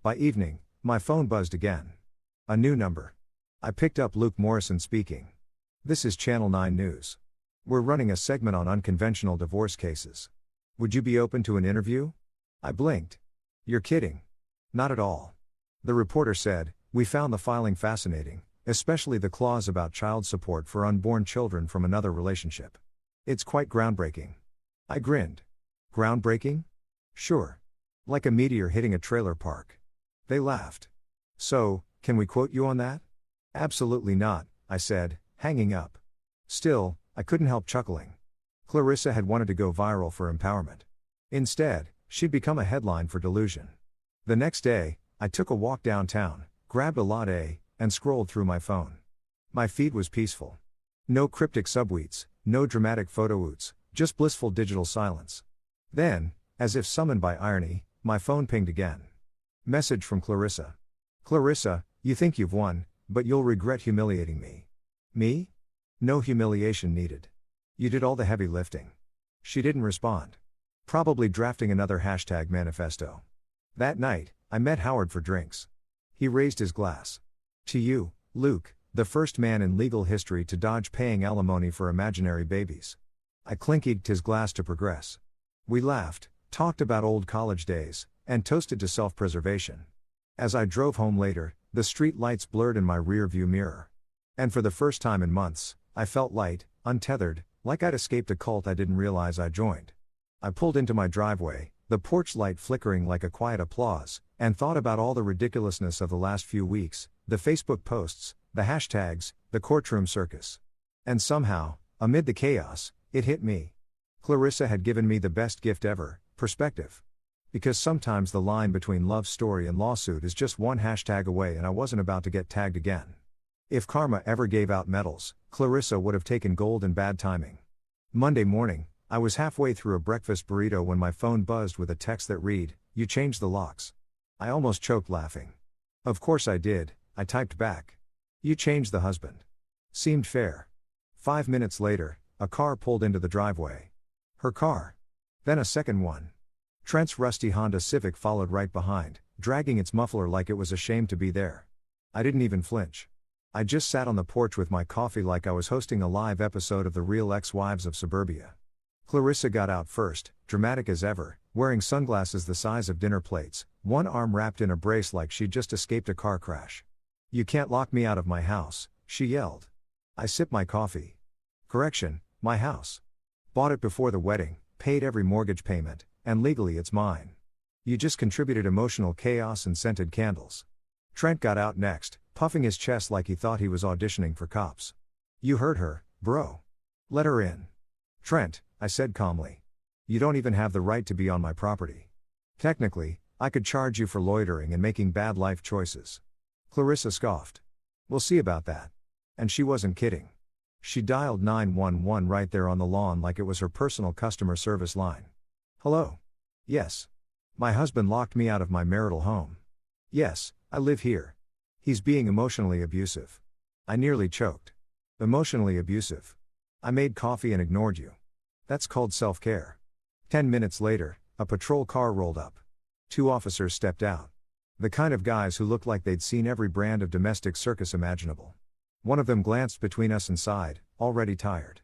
By evening, my phone buzzed again. A new number. I picked up Luke Morrison speaking. This is Channel 9 News. We're running a segment on unconventional divorce cases. Would you be open to an interview? I blinked. You're kidding. Not at all. The reporter said, we found the filing fascinating, especially the clause about child support for unborn children from another relationship. It's quite groundbreaking. I grinned. Groundbreaking? Sure. Like a meteor hitting a trailer park. They laughed. So, can we quote you on that? Absolutely not, I said, hanging up. Still, I couldn't help chuckling. Clarissa had wanted to go viral for empowerment. Instead, she'd become a headline for delusion. The next day, I took a walk downtown, grabbed a latte, and scrolled through my phone. My feed was peaceful. No cryptic subtweets, no dramatic photo-oots, just blissful digital silence. Then, as if summoned by irony, my phone pinged again. Message from Clarissa. Clarissa, you think you've won, but you'll regret humiliating me. Me? No humiliation needed. You did all the heavy lifting. She didn't respond. Probably drafting another #manifesto. That night, I met Howard for drinks. He raised his glass. To you, Luke, the first man in legal history to dodge paying alimony for imaginary babies. I clinkied his glass to progress. We laughed, talked about old college days, and toasted to self-preservation. As I drove home later, the street lights blurred in my rear-view mirror. And for the first time in months, I felt light, untethered, like I'd escaped a cult I didn't realize I joined. I pulled into my driveway, the porch light flickering like a quiet applause, and thought about all the ridiculousness of the last few weeks, the Facebook posts, the hashtags, the courtroom circus. And somehow, amid the chaos, it hit me. Clarissa had given me the best gift ever, perspective. Because sometimes the line between love story and lawsuit is just one hashtag away and I wasn't about to get tagged again. If karma ever gave out medals, Clarissa would have taken gold in bad timing. Monday morning, I was halfway through a breakfast burrito when my phone buzzed with a text that read, "You changed the locks." I almost choked laughing. Of course I did, I typed back. "You changed the husband. Seemed fair. 5 minutes later, a car pulled into the driveway. Her car. Then a second one. Trent's rusty Honda Civic followed right behind, dragging its muffler like it was ashamed to be there. I didn't even flinch. I just sat on the porch with my coffee like I was hosting a live episode of The Real Ex-Wives of Suburbia. Clarissa got out first, dramatic as ever, wearing sunglasses the size of dinner plates, one arm wrapped in a brace like she'd just escaped a car crash. "You can't lock me out of my house," she yelled. I sipped my coffee. Correction, my house. Bought it before the wedding, paid every mortgage payment, and legally it's mine. You just contributed emotional chaos and scented candles. Trent got out next, puffing his chest like he thought he was auditioning for cops. "You heard her, bro. Let her in." "Trent," I said calmly. "You don't even have the right to be on my property. Technically, I could charge you for loitering and making bad life choices." Clarissa scoffed. "We'll see about that." And she wasn't kidding. She dialed 911 right there on the lawn like it was her personal customer service line. "Hello? Yes. My husband locked me out of my marital home. Yes, I live here. He's being emotionally abusive." I nearly choked. Emotionally abusive. I made coffee and ignored you. That's called self-care. 10 minutes later, a patrol car rolled up. 2 officers stepped out. The kind of guys who looked like they'd seen every brand of domestic circus imaginable. One of them glanced between us and sighed, already tired.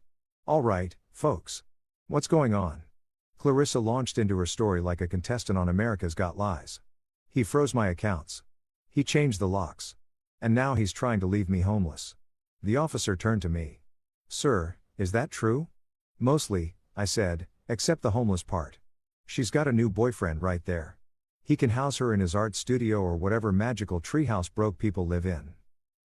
"All right, folks. What's going on?" Clarissa launched into her story like a contestant on America's Got Lies. "He froze my accounts. He changed the locks. And now he's trying to leave me homeless." The officer turned to me. "Sir, is that true?" "Mostly," I said, "except the homeless part. She's got a new boyfriend right there. He can house her in his art studio or whatever magical treehouse broke people live in."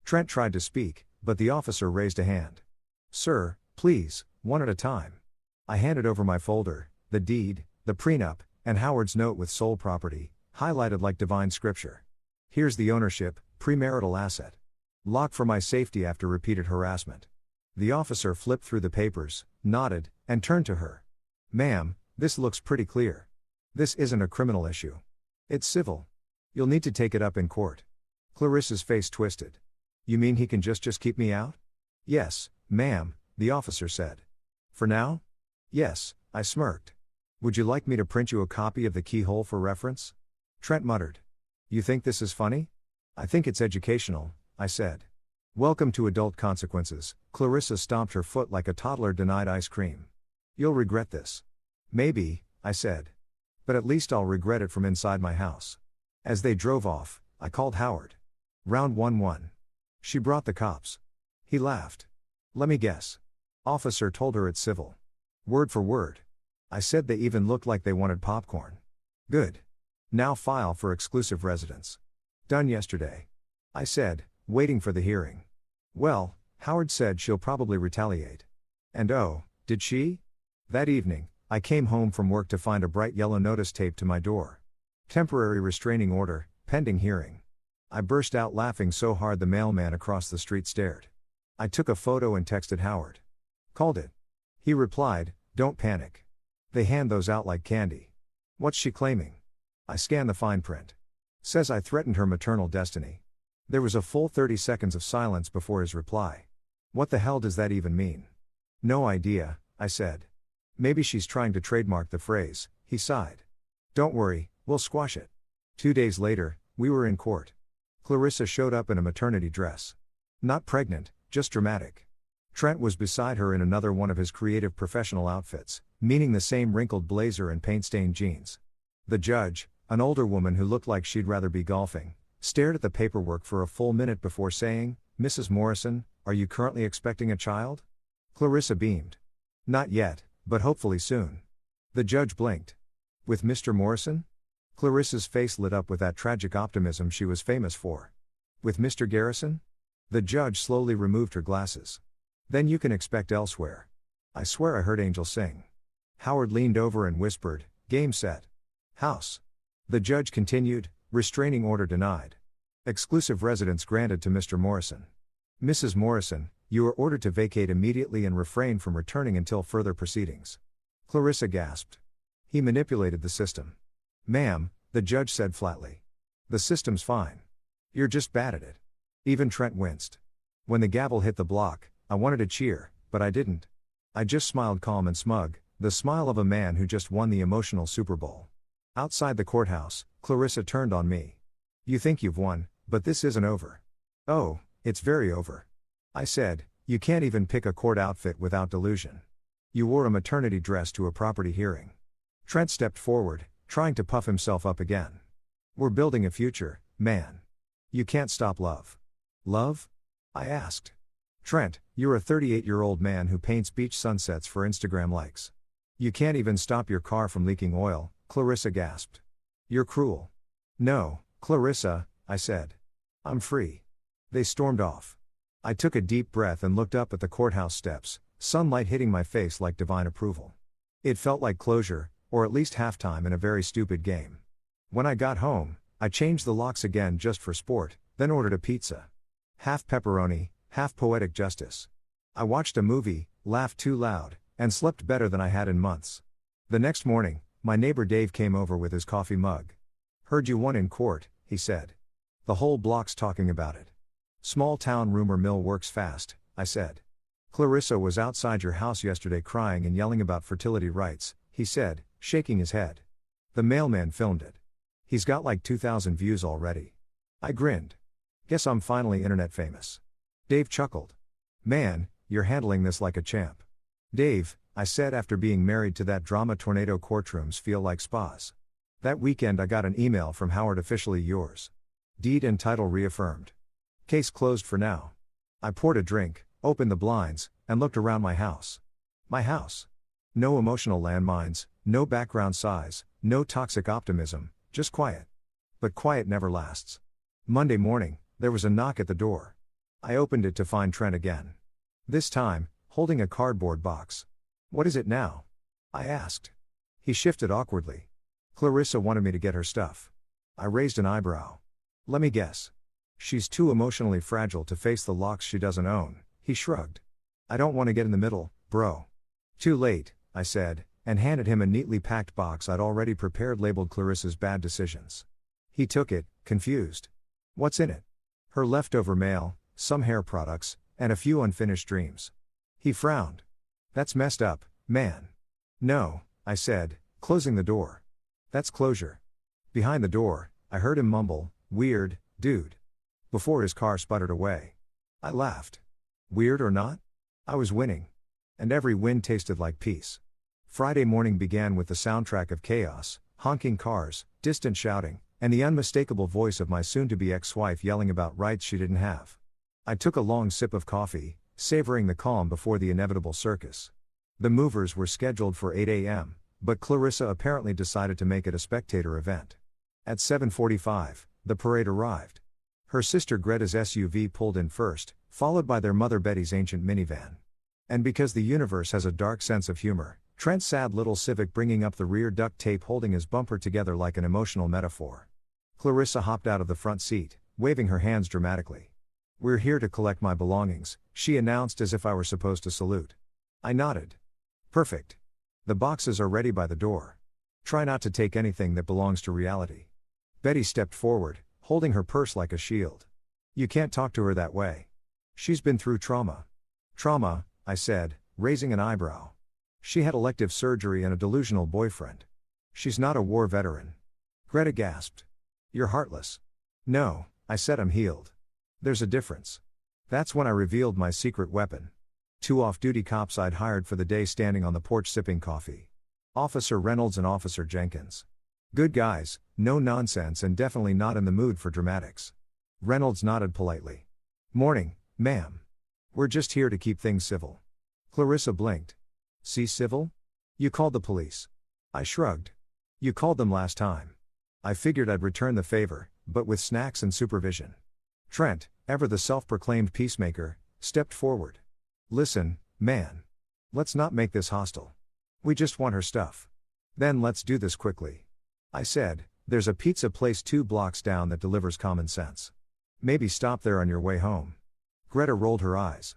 Trent tried to speak, but the officer raised a hand. "Sir, please, one at a time." I handed over my folder, the deed, the prenup, and Howard's note with sole property, highlighted like divine scripture. "Here's the ownership, premarital asset. Lock for my safety after repeated harassment." The officer flipped through the papers, nodded, and turned to her. "Ma'am, this looks pretty clear. This isn't a criminal issue. It's civil. You'll need to take it up in court." Clarissa's face twisted. "You mean he can just keep me out?" "Yes, ma'am," the officer said. "For now?" "Yes," I smirked. "Would you like me to print you a copy of the keyhole for reference?" Trent muttered. "You think this is funny?" "I think it's educational," I said. "Welcome to adult consequences." Clarissa stomped her foot like a toddler denied ice cream. "You'll regret this." "Maybe," I said. "But at least I'll regret it from inside my house." As they drove off, I called Howard. "Round 1-1. She brought the cops." He laughed. "Let me guess. Officer told her it's civil." "Word for word." I said they even looked like they wanted popcorn. "Good. Now file for exclusive residence." "Done yesterday." I said, waiting for the hearing. "Well," Howard said, "she'll probably retaliate." And oh, did she? That evening, I came home from work to find a bright yellow notice taped to my door. "Temporary restraining order, pending hearing." I burst out laughing so hard the mailman across the street stared. I took a photo and texted Howard. "Called it." He replied, "Don't panic. They hand those out like candy." "What's she claiming?" I scanned the fine print. "Says I threatened her maternal destiny." There was a full 30 seconds of silence before his reply. "What the hell does that even mean?" "No idea," I said. "Maybe she's trying to trademark the phrase," he sighed. "Don't worry, we'll squash it." 2 days later, we were in court. Clarissa showed up in a maternity dress. Not pregnant, just dramatic. Trent was beside her in another one of his creative professional outfits, meaning the same wrinkled blazer and paint-stained jeans. The judge, an older woman who looked like she'd rather be golfing, stared at the paperwork for a full minute before saying, "Mrs. Morrison, are you currently expecting a child?" Clarissa beamed. "Not yet, but hopefully soon." The judge blinked. "With Mr. Morrison?" Clarissa's face lit up with that tragic optimism she was famous for. "With Mr. Garrison?" The judge slowly removed her glasses. "Then you can expect elsewhere." I swear I heard Angel sing. Howard leaned over and whispered, "Game set. House." The judge continued, "Restraining order denied. Exclusive residence granted to Mr. Morrison. Mrs. Morrison, you are ordered to vacate immediately and refrain from returning until further proceedings." Clarissa gasped. "He manipulated the system." "Ma'am," the judge said flatly. "The system's fine. You're just bad at it." Even Trent winced. When the gavel hit the block, I wanted to cheer, but I didn't. I just smiled calm and smug, the smile of a man who just won the emotional Super Bowl. Outside the courthouse, Clarissa turned on me. You think you've won, but this isn't over. Oh, it's very over. I said, you can't even pick a court outfit without delusion. You wore a maternity dress to a property hearing. Trent stepped forward, trying to puff himself up again. We're building a future, man. You can't stop love. Love? I asked. Trent, you're a 38-year-old man who paints beach sunsets for Instagram likes. You can't even stop your car from leaking oil, Clarissa gasped. You're cruel. No, Clarissa, I said. I'm free. They stormed off. I took a deep breath and looked up at the courthouse steps, sunlight hitting my face like divine approval. It felt like closure, or at least halftime in a very stupid game. When I got home, I changed the locks again just for sport, then ordered a pizza. Half pepperoni, half poetic justice. I watched a movie, laughed too loud, and slept better than I had in months. The next morning, my neighbor Dave came over with his coffee mug. Heard you won in court, he said. The whole block's talking about it. Small town rumor mill works fast, I said. Clarissa was outside your house yesterday crying and yelling about fertility rights, he said, shaking his head. The mailman filmed it. He's got like 2,000 views already. I grinned. Guess I'm finally internet famous. Dave chuckled. Man, you're handling this like a champ. Dave, I said after being married to that drama tornado courtrooms feel like spas. That weekend I got an email from Howard officially yours. Deed and title reaffirmed. Case closed for now. I poured a drink, opened the blinds, and looked around my house. My house. No emotional landmines, no background sighs, no toxic optimism, just quiet. But quiet never lasts. Monday morning, there was a knock at the door. I opened it to find Trent again. This time, holding a cardboard box. What is it now? I asked. He shifted awkwardly. Clarissa wanted me to get her stuff. I raised an eyebrow. Let me guess. She's too emotionally fragile to face the locks she doesn't own, he shrugged. I don't want to get in the middle, bro. Too late, I said, and handed him a neatly packed box I'd already prepared labeled Clarissa's bad decisions. He took it, confused. What's in it? Her leftover mail, some hair products, and a few unfinished dreams. He frowned. That's messed up, man. No, I said, closing the door. That's closure. Behind the door, I heard him mumble, weird, dude. Before his car sputtered away. I laughed. Weird or not? I was winning. And every win tasted like peace. Friday morning began with the soundtrack of chaos, honking cars, distant shouting, and the unmistakable voice of my soon-to-be ex-wife yelling about rights she didn't have. I took a long sip of coffee, savoring the calm before the inevitable circus. The movers were scheduled for 8 a.m., but Clarissa apparently decided to make it a spectator event. At 7:45, the parade arrived. Her sister Greta's SUV pulled in first, followed by their mother Betty's ancient minivan. And because the universe has a dark sense of humor, Trent's sad little Civic bringing up the rear duct tape holding his bumper together like an emotional metaphor. Clarissa hopped out of the front seat, waving her hands dramatically. We're here to collect my belongings, she announced as if I were supposed to salute. I nodded. Perfect. The boxes are ready by the door. Try not to take anything that belongs to reality. Betty stepped forward, holding her purse like a shield. You can't talk to her that way. She's been through trauma. Trauma, I said, raising an eyebrow. She had elective surgery and a delusional boyfriend. She's not a war veteran. Greta gasped. You're heartless. No, I said I'm healed. There's a difference. That's when I revealed my secret weapon. 2 off-duty cops I'd hired for the day standing on the porch sipping coffee. Officer Reynolds and Officer Jenkins. Good guys, no nonsense and definitely not in the mood for dramatics. Reynolds nodded politely. Morning, ma'am. We're just here to keep things civil. Clarissa blinked. See civil? You called the police. I shrugged. You called them last time. I figured I'd return the favor, but with snacks and supervision. Trent, ever the self-proclaimed peacemaker, stepped forward. Listen, man. Let's not make this hostile. We just want her stuff. Then let's do this quickly. I said, there's a pizza place 2 blocks down that delivers common sense. Maybe stop there on your way home. Greta rolled her eyes.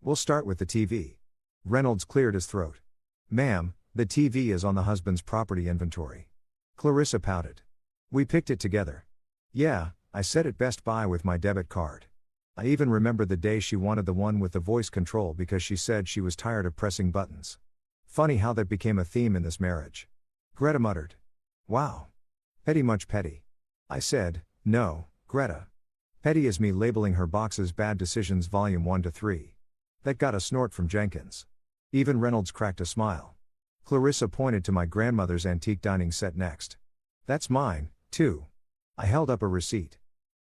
We'll start with the TV. Reynolds cleared his throat. Ma'am, the TV is on the husband's property inventory. Clarissa pouted. We picked it together. Yeah, I said at Best Buy with my debit card. I even remember the day she wanted the one with the voice control because she said she was tired of pressing buttons. Funny how that became a theme in this marriage. Greta muttered. Wow. Petty, much petty. I said, no, Greta. Petty is me labeling her boxes Bad Decisions Volume 1 to 3. That got a snort from Jenkins. Even Reynolds cracked a smile. Clarissa pointed to my grandmother's antique dining set next. That's mine, too. I held up a receipt.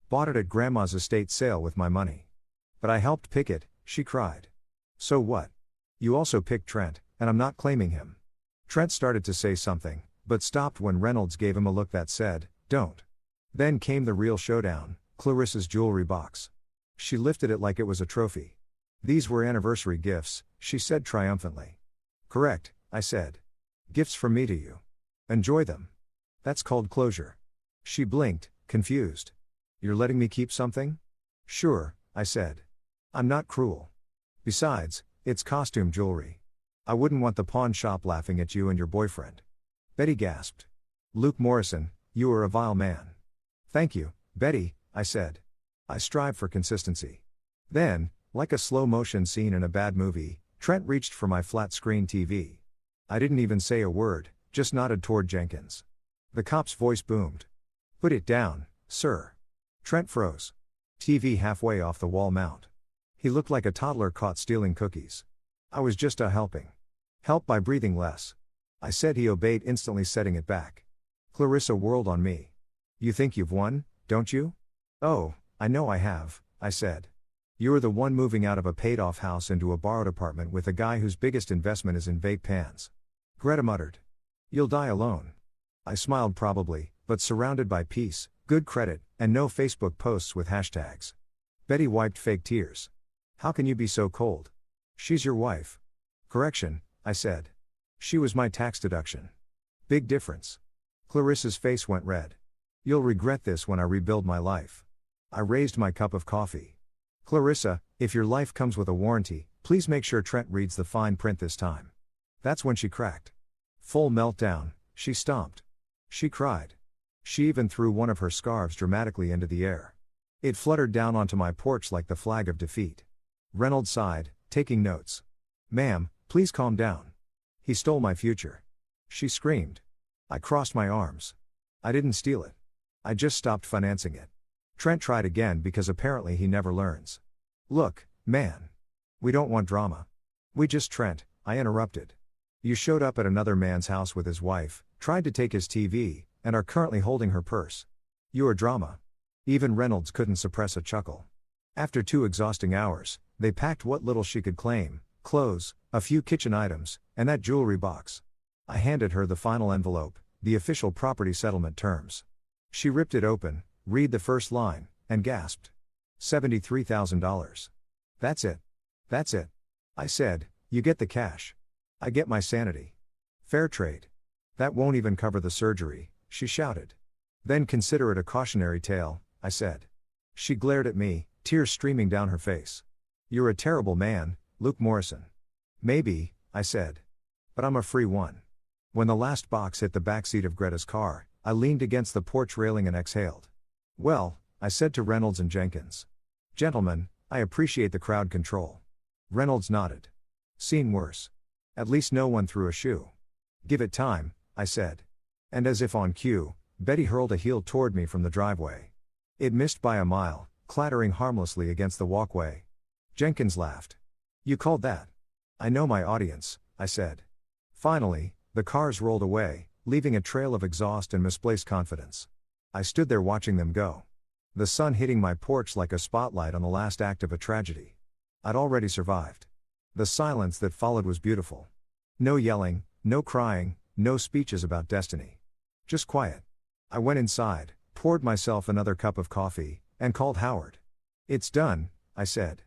Bought it at Grandma's estate sale with my money. But I helped pick it, she cried. So what? You also picked Trent, and I'm not claiming him. Trent started to say something, but stopped when Reynolds gave him a look that said, don't. Then came the real showdown, Clarissa's jewelry box. She lifted it like it was a trophy. These were anniversary gifts, she said triumphantly. Correct, I said. Gifts from me to you. Enjoy them. That's called closure. She blinked, confused. You're letting me keep something? Sure, I said. I'm not cruel. Besides, it's costume jewelry. I wouldn't want the pawn shop laughing at you and your boyfriend. Betty gasped. Luke Morrison, you are a vile man. Thank you, Betty, I said. I strive for consistency. Then, like a slow motion scene in a bad movie, Trent reached for my flat screen TV. I didn't even say a word, just nodded toward Jenkins. The cop's voice boomed. Put it down, sir. Trent froze. TV halfway off the wall mount. He looked like a toddler caught stealing cookies. I was just helping. Help by breathing less. I said. He obeyed, instantly setting it back. Clarissa whirled on me. You think you've won, don't you? Oh, I know I have, I said. You're the one moving out of a paid-off house into a borrowed apartment with a guy whose biggest investment is in vape pans. Greta muttered. You'll die alone. I smiled, probably, but surrounded by peace, good credit, and no Facebook posts with hashtags. Betty wiped fake tears. How can you be so cold? She's your wife. Correction, I said. She was my tax deduction. Big difference. Clarissa's face went red. You'll regret this when I rebuild my life. I raised my cup of coffee. Clarissa, if your life comes with a warranty, please make sure Trent reads the fine print this time. That's when she cracked. Full meltdown, she stomped. She cried. She even threw one of her scarves dramatically into the air. It fluttered down onto my porch like the flag of defeat. Reynolds sighed, taking notes. Ma'am, please calm down. He stole my future. She screamed. I crossed my arms. I didn't steal it. I just stopped financing it. Trent tried again because apparently he never learns. Look, man. We don't want drama. We just Trent, I interrupted. You showed up at another man's house with his wife, tried to take his TV, and are currently holding her purse. You're drama. Even Reynolds couldn't suppress a chuckle. After 2 exhausting hours, they packed what little she could claim, clothes, a few kitchen items, and that jewelry box. I handed her the final envelope, the official property settlement terms. She ripped it open, read the first line, and gasped. $73,000. That's it. That's it. I said, you get the cash. I get my sanity. Fair trade. That won't even cover the surgery, she shouted. Then consider it a cautionary tale, I said. She glared at me, tears streaming down her face. You're a terrible man, Luke Morrison. Maybe, I said. But I'm a free one. When the last box hit the backseat of Greta's car, I leaned against the porch railing and exhaled. Well, I said to Reynolds and Jenkins. Gentlemen, I appreciate the crowd control. Reynolds nodded. Seen worse. At least no one threw a shoe. Give it time, I said. And as if on cue, Betty hurled a heel toward me from the driveway. It missed by a mile, clattering harmlessly against the walkway. Jenkins laughed. You called that? I know my audience, I said. Finally, the cars rolled away, leaving a trail of exhaust and misplaced confidence. I stood there watching them go. The sun hitting my porch like a spotlight on the last act of a tragedy. I'd already survived. The silence that followed was beautiful. No yelling, no crying, no speeches about destiny. Just quiet. I went inside, poured myself another cup of coffee, and called Howard. It's done, I said.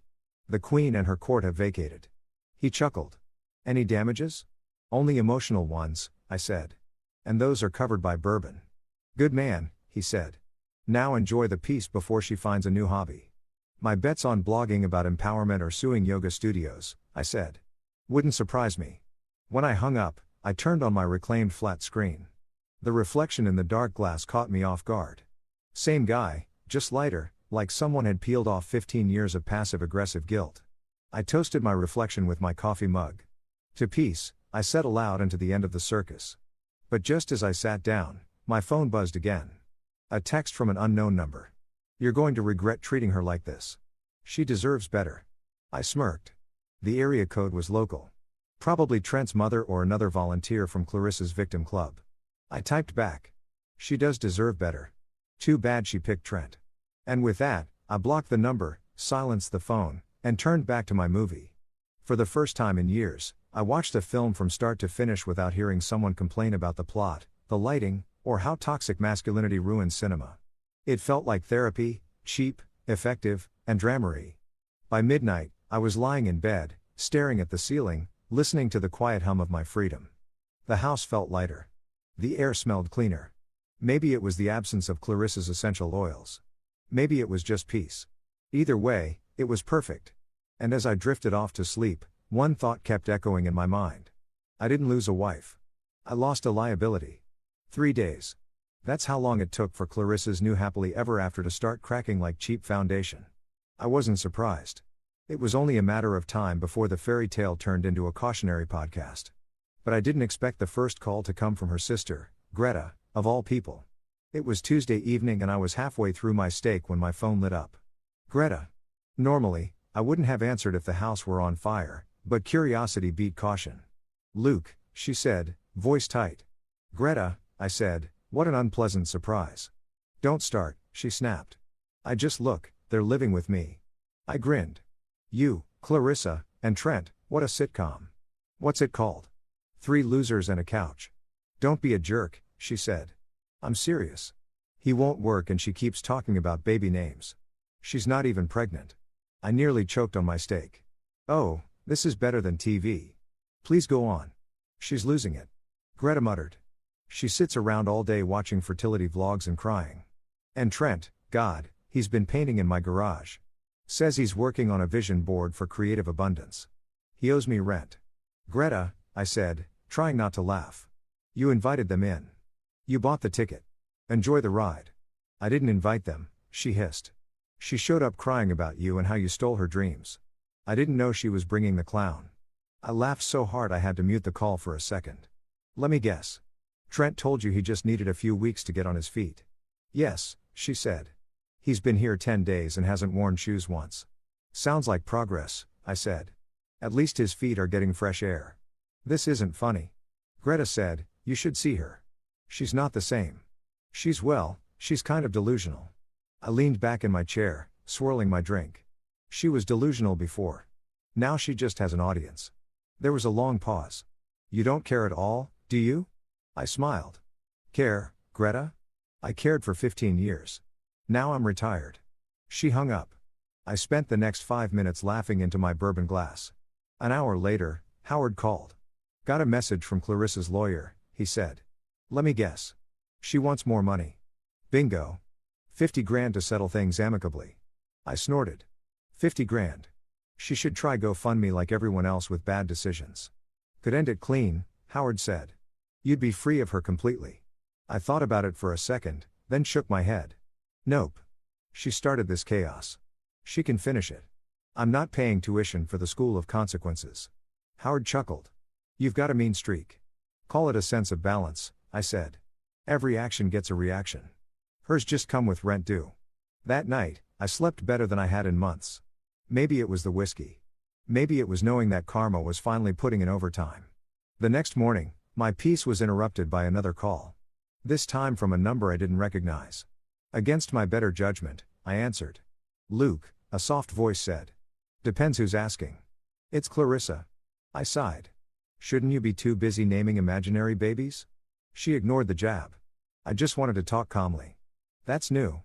The Queen and her court have vacated. He chuckled. Any damages? Only emotional ones, I said. And those are covered by bourbon. Good man, he said. Now enjoy the peace before she finds a new hobby. My bet's on blogging about empowerment or suing yoga studios, I said. Wouldn't surprise me. When I hung up, I turned on my reclaimed flat screen. The reflection in the dark glass caught me off guard. Same guy, just lighter, like someone had peeled off 15 years of passive-aggressive guilt. I toasted my reflection with my coffee mug. To peace, I said aloud and to the end of the circus. But just as I sat down, my phone buzzed again. A text from an unknown number. "You're going to regret treating her like this. She deserves better." I smirked. The area code was local. Probably Trent's mother or another volunteer from Clarissa's victim club. I typed back. "She does deserve better. Too bad she picked Trent." And with that, I blocked the number, silenced the phone, and turned back to my movie. For the first time in years, I watched a film from start to finish without hearing someone complain about the plot, the lighting, or how toxic masculinity ruins cinema. It felt like therapy, cheap, effective, and dramery. By midnight, I was lying in bed, staring at the ceiling, listening to the quiet hum of my freedom. The house felt lighter. The air smelled cleaner. Maybe it was the absence of Clarissa's essential oils. Maybe it was just peace. Either way, it was perfect. And as I drifted off to sleep, one thought kept echoing in my mind. I didn't lose a wife. I lost a liability. 3 days. That's how long it took for Clarissa's new happily ever after to start cracking like cheap foundation. I wasn't surprised. It was only a matter of time before the fairy tale turned into a cautionary podcast. But I didn't expect the first call to come from her sister, Greta, of all people. It was Tuesday evening and I was halfway through my steak when my phone lit up. Greta. Normally, I wouldn't have answered if the house were on fire, but curiosity beat caution. "Luke," she said, voice tight. "Greta," I said, "what an unpleasant surprise." "Don't start," she snapped. They're living with me." I grinned. "You, Clarissa, and Trent, what a sitcom. What's it called?" "Three Losers and a Couch." "Don't be a jerk," she said. "I'm serious. He won't work and she keeps talking about baby names. She's not even pregnant." I nearly choked on my steak. "Oh, this is better than TV. Please go on." "She's losing it," Greta muttered. "She sits around all day watching fertility vlogs and crying. And Trent, God, he's been painting in my garage. Says he's working on a vision board for creative abundance. He owes me rent." "Greta," I said, trying not to laugh. "You invited them in. You bought the ticket. Enjoy the ride." "I didn't invite them," she hissed. "She showed up crying about you and how you stole her dreams. I didn't know she was bringing the clown." I laughed so hard I had to mute the call for a second. "Let me guess. Trent told you he just needed a few weeks to get on his feet." "Yes," she said. "He's been here 10 days and hasn't worn shoes once." "Sounds like progress," I said. "At least his feet are getting fresh air." "This isn't funny," Greta said. "You should see her. She's not the same. She's kind of delusional." I leaned back in my chair, swirling my drink. "She was delusional before. Now she just has an audience." There was a long pause. "You don't care at all, do you?" I smiled. "Care, Greta? I cared for 15 years. Now I'm retired." She hung up. I spent the next 5 minutes laughing into my bourbon glass. An hour later, Howard called. "Got a message from Clarissa's lawyer," he said. "Let me guess. She wants more money." "Bingo. 50 grand to settle things amicably." I snorted. 50 grand. She should try GoFundMe like everyone else with bad decisions. "Could end it clean," Howard said. "You'd be free of her completely." I thought about it for a second, then shook my head. "Nope. She started this chaos. She can finish it. I'm not paying tuition for the school of consequences." Howard chuckled. "You've got a mean streak. Call it a sense of balance," I said. "Every action gets a reaction. Hers just come with rent due." That night, I slept better than I had in months. Maybe it was the whiskey. Maybe it was knowing that karma was finally putting in overtime. The next morning, my peace was interrupted by another call. This time from a number I didn't recognize. Against my better judgment, I answered. "Luke," a soft voice said. "Depends who's asking." "It's Clarissa." I sighed. "Shouldn't you be too busy naming imaginary babies?" She ignored the jab. "I just wanted to talk calmly." "That's new."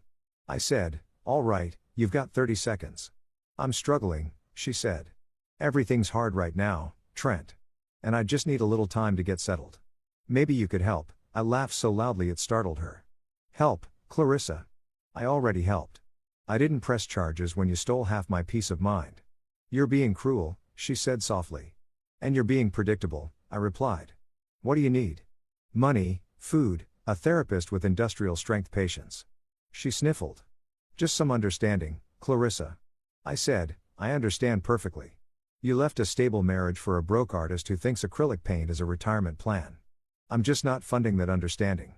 I said, "All right, you've got 30 seconds. "I'm struggling," she said. "Everything's hard right now, Trent. And I just need a little time to get settled. Maybe you could help." I laughed so loudly it startled her. "Help, Clarissa. I already helped. I didn't press charges when you stole half my peace of mind." "You're being cruel," she said softly. "And you're being predictable," I replied. "What do you need?" "Money, food, a therapist with industrial strength patience." She sniffled. Just some understanding, Clarissa. I said, I understand perfectly. You left a stable marriage for a broke artist who thinks acrylic paint is a retirement plan. I'm just not funding that understanding.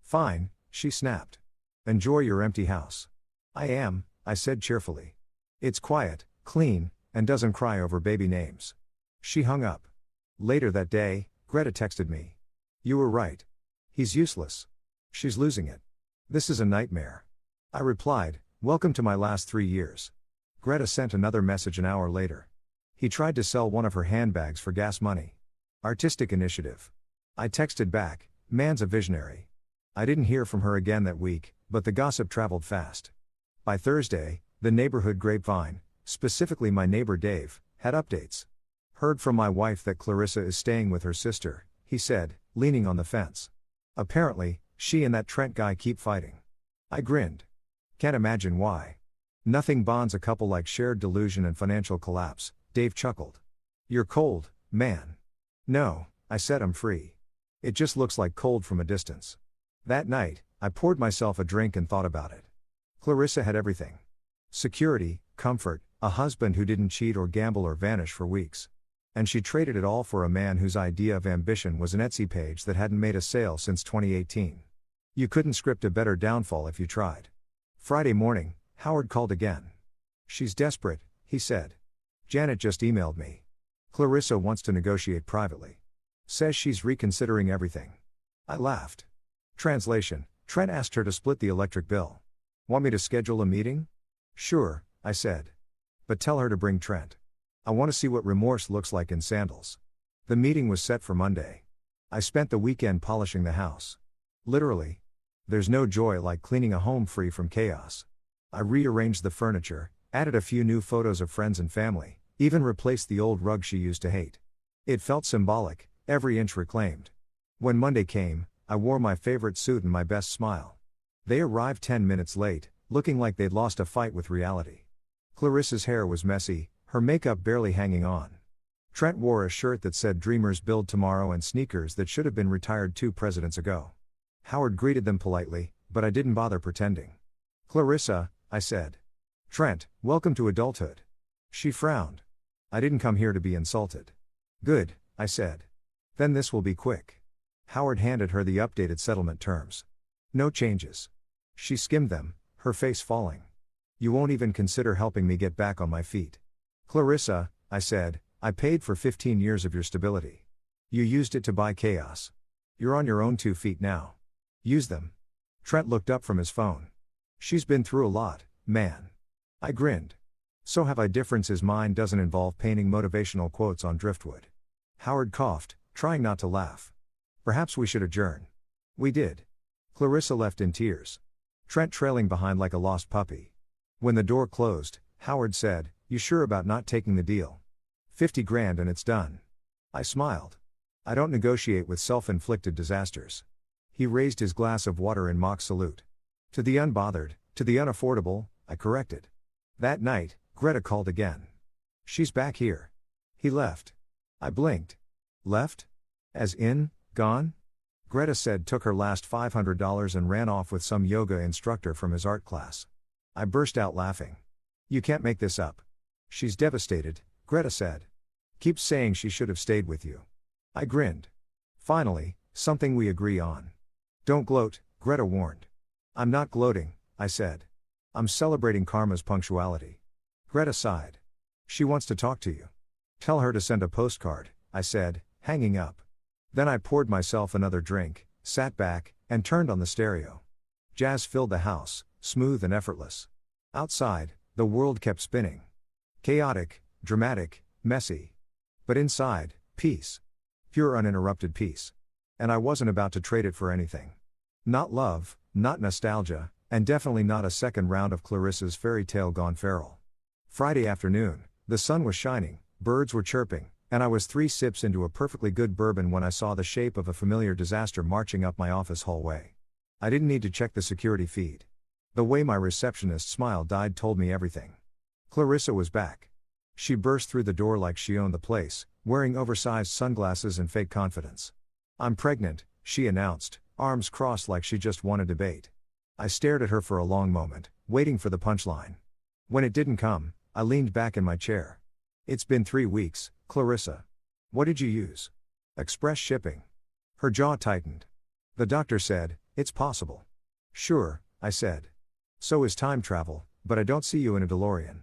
Fine, she snapped. Enjoy your empty house. I am, I said cheerfully. It's quiet, clean, and doesn't cry over baby names. She hung up. Later that day, Greta texted me. You were right. He's useless. She's losing it. This is a nightmare. I replied, welcome to my last 3 years. Greta sent another message an hour later. He tried to sell one of her handbags for gas money. Artistic initiative. I texted back, man's a visionary. I didn't hear from her again that week, but the gossip traveled fast. By Thursday, the neighborhood grapevine, specifically my neighbor Dave, had updates. Heard from my wife that Clarissa is staying with her sister, he said, leaning on the fence. Apparently, she and that Trent guy keep fighting. I grinned. Can't imagine why. Nothing bonds a couple like shared delusion and financial collapse, Dave chuckled. You're cold, man. No, I said I'm free. It just looks like cold from a distance. That night, I poured myself a drink and thought about it. Clarissa had everything. Security, comfort, a husband who didn't cheat or gamble or vanish for weeks. And she traded it all for a man whose idea of ambition was an Etsy page that hadn't made a sale since 2018. You couldn't script a better downfall if you tried. Friday morning, Howard called again. She's desperate, he said. Janet just emailed me. Clarissa wants to negotiate privately. Says she's reconsidering everything. I laughed. Translation, Trent asked her to split the electric bill. Want me to schedule a meeting? Sure, I said. But tell her to bring Trent. I want to see what remorse looks like in sandals. The meeting was set for Monday. I spent the weekend polishing the house. Literally. There's no joy like cleaning a home free from chaos. I rearranged the furniture, added a few new photos of friends and family, even replaced the old rug she used to hate. It felt symbolic, every inch reclaimed. When Monday came, I wore my favorite suit and my best smile. They arrived 10 minutes late, looking like they'd lost a fight with reality. Clarissa's hair was messy, her makeup barely hanging on. Trent wore a shirt that said Dreamers Build Tomorrow and sneakers that should have been retired 2 presidents ago. Howard greeted them politely, but I didn't bother pretending. Clarissa, I said. Trent, welcome to adulthood. She frowned. I didn't come here to be insulted. Good, I said. Then this will be quick. Howard handed her the updated settlement terms. No changes. She skimmed them, her face falling. You won't even consider helping me get back on my feet. Clarissa, I said, I paid for 15 years of your stability. You used it to buy chaos. You're on your own 2 feet now. Use them. Trent looked up from his phone. She's been through a lot, man. I grinned. So have I. Difference is mine doesn't involve painting motivational quotes on driftwood. Howard coughed, trying not to laugh. Perhaps we should adjourn. We did. Clarissa left in tears. Trent trailing behind like a lost puppy. When the door closed, Howard said, You sure about not taking the deal? 50 grand and it's done. I smiled. I don't negotiate with self-inflicted disasters. He raised his glass of water in mock salute. To the unbothered, to the unaffordable, I corrected. That night, Greta called again. She's back here. He left. I blinked. Left? As in, gone? Greta said took her last $500 and ran off with some yoga instructor from his art class. I burst out laughing. You can't make this up. She's devastated, Greta said. Keeps saying she should have stayed with you. I grinned. Finally, something we agree on. Don't gloat, Greta warned. I'm not gloating, I said. I'm celebrating karma's punctuality. Greta sighed. She wants to talk to you. Tell her to send a postcard, I said, hanging up. Then I poured myself another drink, sat back, and turned on the stereo. Jazz filled the house, smooth and effortless. Outside, the world kept spinning. Chaotic, dramatic, messy. But inside, peace. Pure uninterrupted peace. And I wasn't about to trade it for anything. Not love, not nostalgia, and definitely not a second round of Clarissa's fairy tale gone feral. Friday afternoon, the sun was shining, birds were chirping, and I was 3 sips into a perfectly good bourbon when I saw the shape of a familiar disaster marching up my office hallway. I didn't need to check the security feed. The way my receptionist's smile died told me everything. Clarissa was back. She burst through the door like she owned the place, wearing oversized sunglasses and fake confidence. I'm pregnant, she announced, arms crossed like she just won a debate. I stared at her for a long moment, waiting for the punchline. When it didn't come, I leaned back in my chair. It's been 3 weeks, Clarissa. What did you use? Express shipping. Her jaw tightened. The doctor said, it's possible. Sure, I said. So is time travel, but I don't see you in a DeLorean.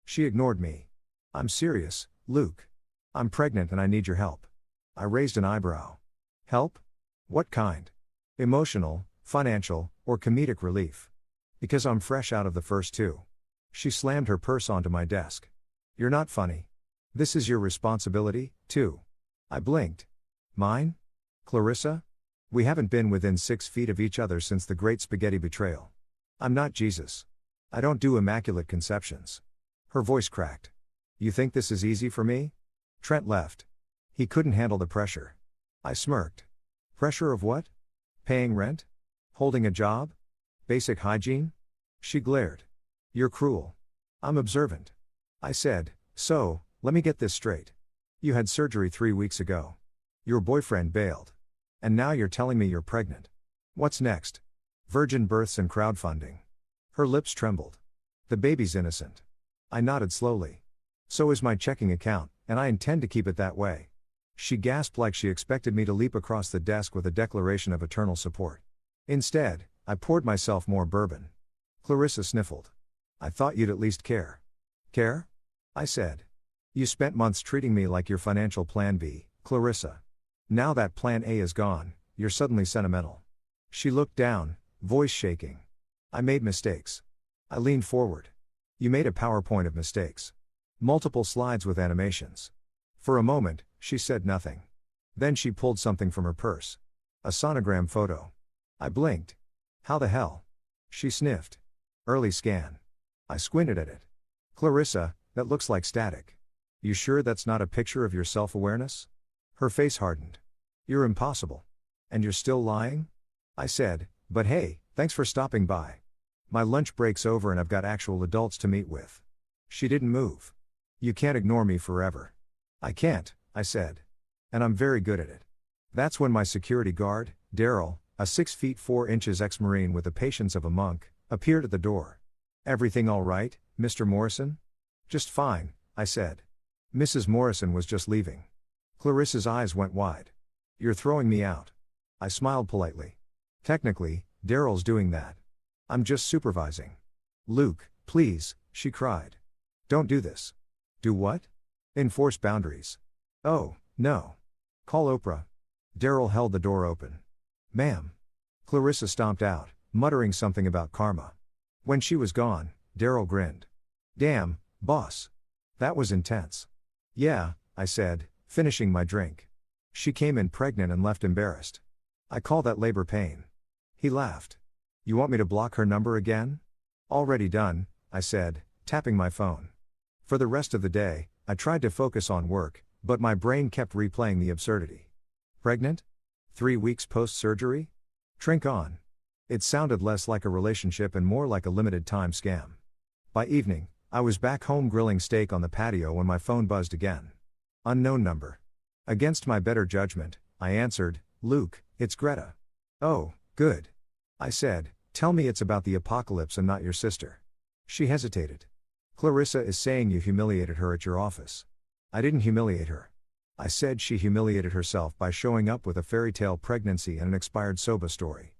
She ignored me. I'm serious, Luke. I'm pregnant and I need your help. I raised an eyebrow. Help? What kind? Emotional, financial, or comedic relief? Because I'm fresh out of the first two. She slammed her purse onto my desk. You're not funny. This is your responsibility, too. I blinked. Mine? Clarissa? We haven't been within 6 feet of each other since the great spaghetti betrayal. I'm not Jesus. I don't do immaculate conceptions. Her voice cracked. You think this is easy for me? Trent left. He couldn't handle the pressure. I smirked. Pressure of what? Paying rent? Holding a job? Basic hygiene? She glared. You're cruel. I'm observant. I said, so, let me get this straight. You had surgery 3 weeks ago. Your boyfriend bailed. And now you're telling me you're pregnant. What's next? Virgin births and crowdfunding. Her lips trembled. The baby's innocent. I nodded slowly. So is my checking account, and I intend to keep it that way. She gasped like she expected me to leap across the desk with a declaration of eternal support. Instead, I poured myself more bourbon. Clarissa sniffled. I thought you'd at least care. Care? I said. You spent months treating me like your financial plan B, Clarissa. Now that plan A is gone, you're suddenly sentimental. She looked down, voice shaking. I made mistakes. I leaned forward. You made a PowerPoint of mistakes. Multiple slides with animations. For a moment, she said nothing. Then she pulled something from her purse. A sonogram photo. I blinked. How the hell? She sniffed. Early scan. I squinted at it. Clarissa, that looks like static. You sure that's not a picture of your self-awareness? Her face hardened. You're impossible. And you're still lying? I said, but hey, thanks for stopping by. My lunch break's over and I've got actual adults to meet with. She didn't move. You can't ignore me forever. I can't, I said. And I'm very good at it. That's when my security guard, Daryl, a 6 feet 4 inches ex-Marine with the patience of a monk, appeared at the door. Everything all right, Mr. Morrison? Just fine, I said. Mrs. Morrison was just leaving. Clarissa's eyes went wide. You're throwing me out. I smiled politely. Technically, Daryl's doing that. I'm just supervising. Luke, please, she cried. Don't do this. Do what? Enforce boundaries. Oh, no. Call Oprah. Daryl held the door open. Ma'am. Clarissa stomped out, muttering something about karma. When she was gone, Daryl grinned. Damn, boss. That was intense. Yeah, I said, finishing my drink. She came in pregnant and left embarrassed. I call that labor pain. He laughed. You want me to block her number again? Already done, I said, tapping my phone. For the rest of the day, I tried to focus on work, but my brain kept replaying the absurdity. Pregnant? 3 weeks post-surgery? Drink on. It sounded less like a relationship and more like a limited-time scam. By evening, I was back home grilling steak on the patio when my phone buzzed again. Unknown number. Against my better judgment, I answered, Luke, it's Greta. Oh, good. I said, tell me it's about the apocalypse and not your sister. She hesitated. Clarissa is saying you humiliated her at your office. I didn't humiliate her. I said she humiliated herself by showing up with a fairy tale pregnancy and an expired soba story.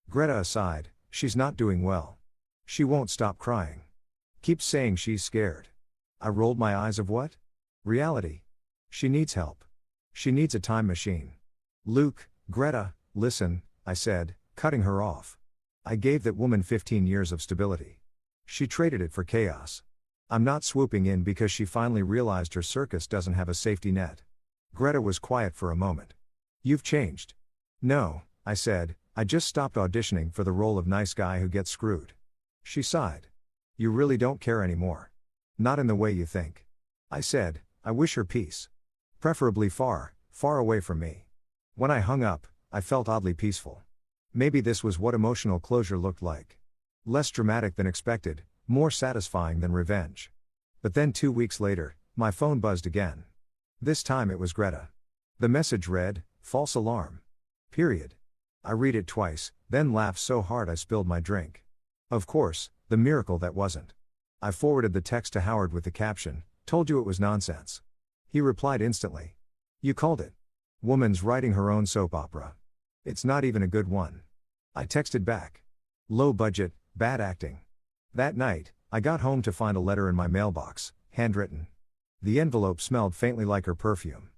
Greta aside, she's not doing well. She won't stop crying. Keeps saying she's scared. I rolled my eyes of what? Reality. She needs help. She needs a time machine. Luke, Greta, listen, I said, cutting her off. I gave that woman 15 years of stability. She traded it for chaos. I'm not swooping in because she finally realized her circus doesn't have a safety net. Greta was quiet for a moment. You've changed. No, I said, I just stopped auditioning for the role of nice guy who gets screwed. She sighed. You really don't care anymore. Not in the way you think. I said, I wish her peace. Preferably far, far away from me. When I hung up, I felt oddly peaceful. Maybe this was what emotional closure looked like. Less dramatic than expected, more satisfying than revenge. But then 2 weeks later, my phone buzzed again. This time it was Greta. The message read, false alarm. Period. I read it twice, then laughed so hard I spilled my drink. Of course, the miracle that wasn't. I forwarded the text to Howard with the caption, "Told you it was nonsense." He replied instantly. "You called it. Woman's writing her own soap opera. It's not even a good one." I texted back. "Low budget, bad acting." That night, I got home to find a letter in my mailbox, handwritten. The envelope smelled faintly like her perfume.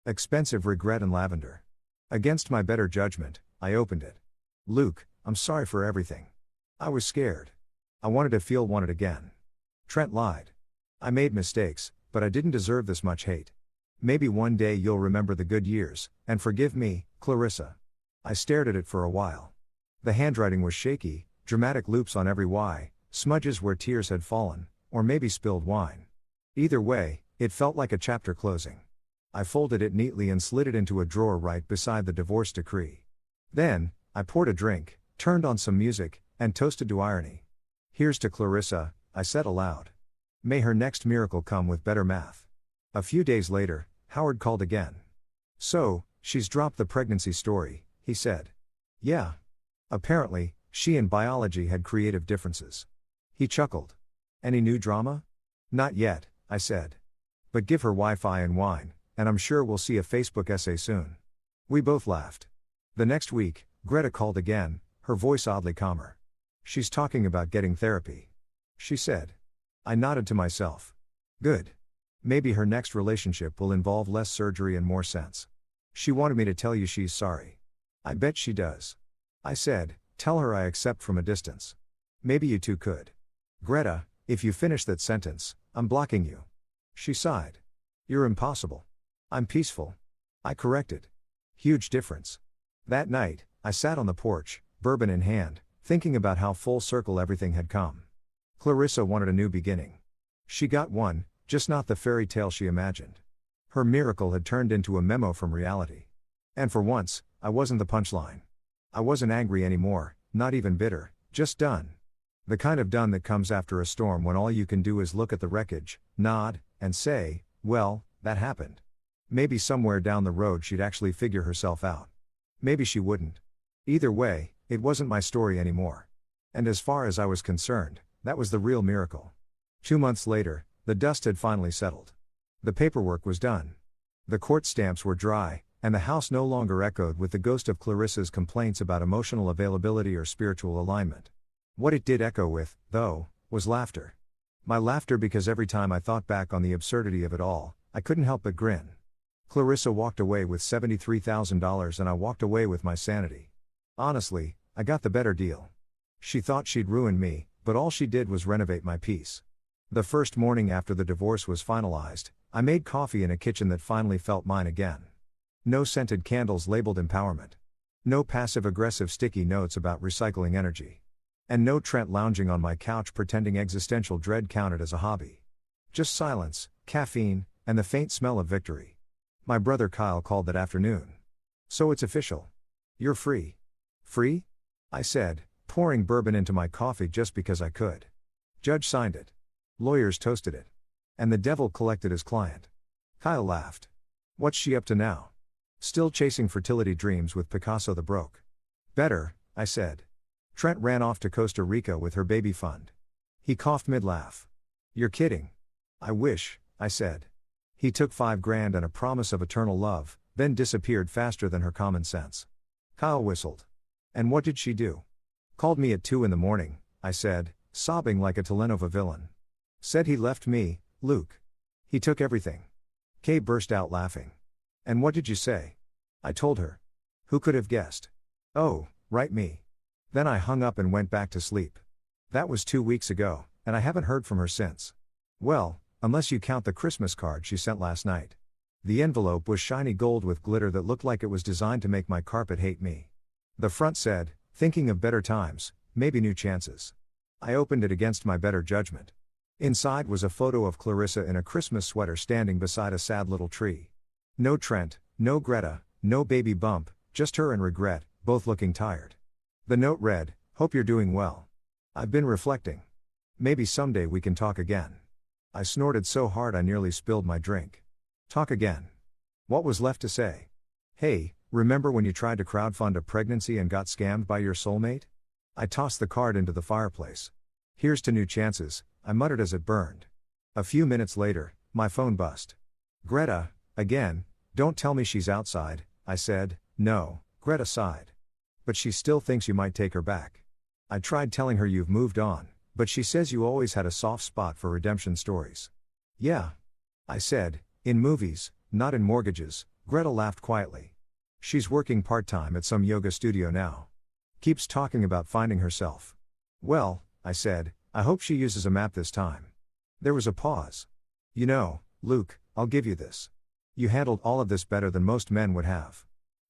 Expensive regret and lavender. Against my better judgment, I opened it. "Luke, I'm sorry for everything. I was scared. I wanted to feel wanted again. Trent lied. I made mistakes, but I didn't deserve this much hate. Maybe one day you'll remember the good years, and forgive me, Clarissa." I stared at it for a while. The handwriting was shaky, dramatic loops on every Y, smudges where tears had fallen, or maybe spilled wine. Either way, it felt like a chapter closing. I folded it neatly and slid it into a drawer right beside the divorce decree. Then, I poured a drink, turned on some music, and toasted to irony. "Here's to Clarissa," I said aloud. "May her next miracle come with better math." A few days later, Howard called again. "So, she's dropped the pregnancy story," he said. "Yeah. Apparently, she and biology had creative differences." He chuckled. "Any new drama?" "Not yet," I said. "But give her Wi-Fi and wine, and I'm sure we'll see a Facebook essay soon." We both laughed. The next week, Greta called again, her voice oddly calmer. "She's talking about getting therapy," she said. I nodded to myself. Good. Maybe her next relationship will involve less surgery and more sense. "She wanted me to tell you she's sorry." "I bet she does." I said, "Tell her I accept from a distance." "Maybe you two could." "Greta, if you finish that sentence, I'm blocking you." She sighed. "You're impossible." "I'm peaceful." I corrected. Huge difference. That night, I sat on the porch, bourbon in hand, thinking about how full circle everything had come. Clarissa wanted a new beginning. She got one, just not the fairy tale she imagined. Her miracle had turned into a memo from reality. And for once, I wasn't the punchline. I wasn't angry anymore, not even bitter, just done. The kind of done that comes after a storm when all you can do is look at the wreckage, nod, and say, "Well, that happened." Maybe somewhere down the road she'd actually figure herself out. Maybe she wouldn't. Either way, it wasn't my story anymore. And as far as I was concerned, that was the real miracle. 2 months later, the dust had finally settled. The paperwork was done. The court stamps were dry, and the house no longer echoed with the ghost of Clarissa's complaints about emotional availability or spiritual alignment. What it did echo with, though, was laughter. My laughter, because every time I thought back on the absurdity of it all, I couldn't help but grin. Clarissa walked away with $73,000 and I walked away with my sanity. Honestly, I got the better deal. She thought she'd ruined me, but all she did was renovate my peace. The first morning after the divorce was finalized, I made coffee in a kitchen that finally felt mine again. No scented candles labeled empowerment. No passive-aggressive sticky notes about recycling energy. And no Trent lounging on my couch pretending existential dread counted as a hobby. Just silence, caffeine, and the faint smell of victory. My brother Kyle called that afternoon. "So it's official. You're free." "Free?" I said, pouring bourbon into my coffee just because I could. "Judge signed it. Lawyers toasted it. And the devil collected his client." Kyle laughed. "What's she up to now?" "Still chasing fertility dreams with Picasso the Broke." "Better," I said. "Trent ran off to Costa Rica with her baby fund." He coughed mid-laugh. "You're kidding." "I wish," I said. He took $5,000 and a promise of eternal love, then disappeared faster than her common sense. Kyle whistled. "And what did she do?" "Called me at 2 a.m, I said, sobbing like a telenovela villain. "Said he left me, Luke. He took everything." Kay burst out laughing. "And what did you say?" I told her. Who could have guessed? "Oh, right, me." Then I hung up and went back to sleep. That was 2 weeks ago, and I haven't heard from her since. Well, unless you count the Christmas card she sent last night. The envelope was shiny gold with glitter that looked like it was designed to make my carpet hate me. The front said, "Thinking of better times, maybe new chances." I opened it against my better judgment. Inside was a photo of Clarissa in a Christmas sweater standing beside a sad little tree. No Trent, no Greta, no baby bump, just her and regret, both looking tired. The note read, "Hope you're doing well. I've been reflecting. Maybe someday we can talk again." I snorted so hard I nearly spilled my drink. Talk again. What was left to say? "Hey, remember when you tried to crowdfund a pregnancy and got scammed by your soulmate?" I tossed the card into the fireplace. Here's to new chances, I muttered as it burned. A few minutes later, my phone buzzed. Greta, again, don't tell me she's outside, I said. No, Greta sighed. But she still thinks you might take her back. I tried telling her you've moved on, but she says you always had a soft spot for redemption stories. Yeah. I said, in movies, not in mortgages. Greta laughed quietly. She's working part-time at some yoga studio now. Keeps talking about finding herself. Well, I said, I hope she uses a map this time. There was a pause. You know, Luke, I'll give you this. You handled all of this better than most men would have.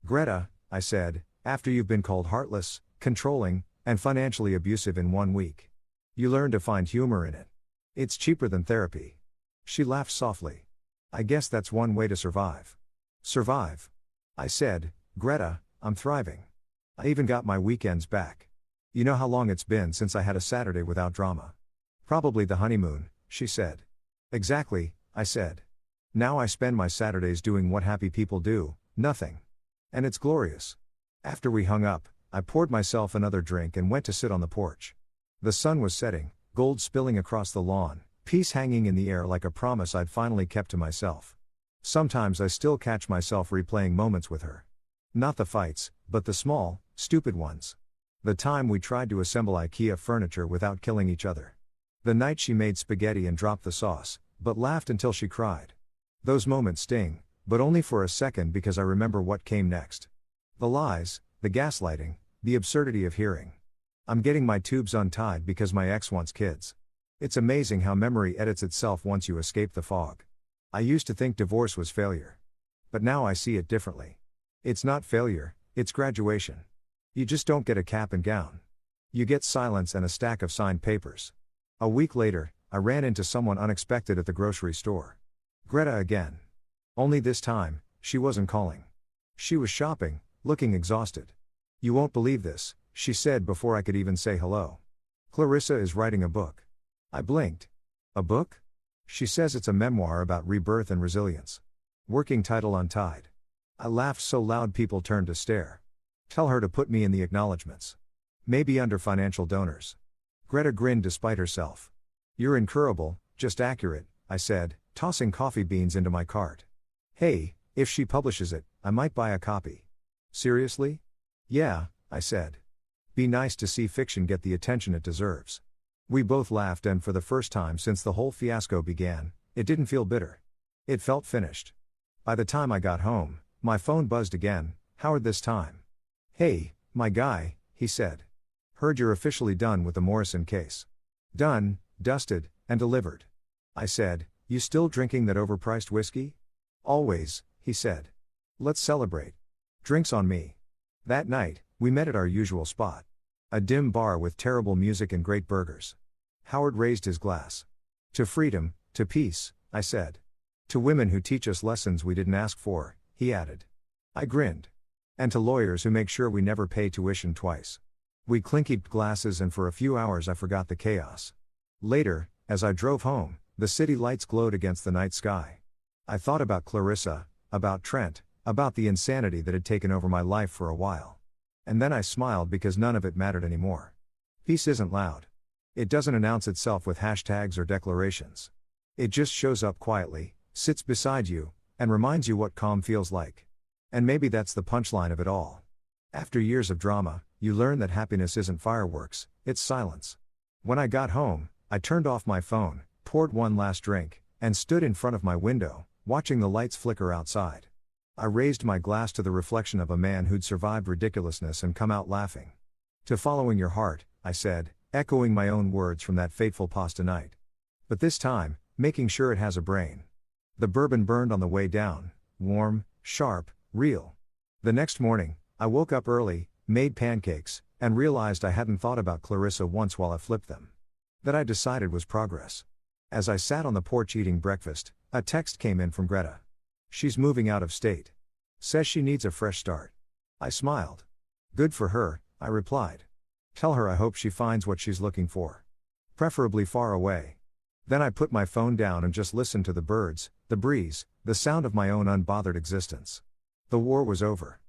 Greta, I said, after you've been called heartless, controlling, and financially abusive in 1 week. You learn to find humor in it. It's cheaper than therapy. She laughed softly. I guess that's one way to survive. Survive? I said, Greta, I'm thriving. I even got my weekends back. You know how long it's been since I had a Saturday without drama? Probably the honeymoon, she said. Exactly, I said. Now I spend my Saturdays doing what happy people do, nothing. And it's glorious. After we hung up, I poured myself another drink and went to sit on the porch. The sun was setting, gold spilling across the lawn, peace hanging in the air like a promise I'd finally kept to myself. Sometimes I still catch myself replaying moments with her. Not the fights, but the small, stupid ones. The time we tried to assemble IKEA furniture without killing each other. The night she made spaghetti and dropped the sauce, but laughed until she cried. Those moments sting, but only for a second because I remember what came next. The lies, the gaslighting, the absurdity of hearing. I'm getting my tubes untied because my ex wants kids. It's amazing how memory edits itself once you escape the fog. I used to think divorce was failure. But now I see it differently. It's not failure, it's graduation. You just don't get a cap and gown. You get silence and a stack of signed papers. A week later, I ran into someone unexpected at the grocery store. Greta again. Only this time, she wasn't calling. She was shopping, looking exhausted. You won't believe this, she said before I could even say hello. Clarissa is writing a book. I blinked. A book? She says it's a memoir about rebirth and resilience. Working title Untied. I laughed so loud people turned to stare. Tell her to put me in the acknowledgements. Maybe under financial donors. Greta grinned despite herself. You're incurable, just accurate, I said, tossing coffee beans into my cart. Hey, if she publishes it, I might buy a copy. Seriously? Yeah, I said. Be nice to see fiction get the attention it deserves. We both laughed, and for the first time since the whole fiasco began, it didn't feel bitter. It felt finished. By the time I got home, my phone buzzed again. Howard this time. Hey, my guy, he said. Heard you're officially done with the Morrison case. Done, dusted, and delivered. I said, you still drinking that overpriced whiskey? Always, he said. Let's celebrate. Drinks on me. That night, we met at our usual spot. A dim bar with terrible music and great burgers. Howard raised his glass. To freedom, to peace, I said. To women who teach us lessons we didn't ask for, he added. I grinned. And to lawyers who make sure we never pay tuition twice. We clinkied glasses, and for a few hours I forgot the chaos. Later, as I drove home, the city lights glowed against the night sky. I thought about Clarissa, about Trent, about the insanity that had taken over my life for a while. And then I smiled because none of it mattered anymore. Peace isn't loud. It doesn't announce itself with hashtags or declarations. It just shows up quietly, sits beside you, and reminds you what calm feels like. And maybe that's the punchline of it all. After years of drama, you learn that happiness isn't fireworks, it's silence. When I got home, I turned off my phone, poured one last drink, and stood in front of my window, watching the lights flicker outside. I raised my glass to the reflection of a man who'd survived ridiculousness and come out laughing. To following your heart, I said, echoing my own words from that fateful pasta night. But this time, making sure it has a brain. The bourbon burned on the way down, warm, sharp, real. The next morning, I woke up early, made pancakes, and realized I hadn't thought about Clarissa once while I flipped them. That I decided was progress. As I sat on the porch eating breakfast, a text came in from Greta. She's moving out of state. Says she needs a fresh start. I smiled. Good for her, I replied. Tell her I hope she finds what she's looking for. Preferably far away. Then I put my phone down and just listened to the birds, the breeze, the sound of my own unbothered existence. The war was over.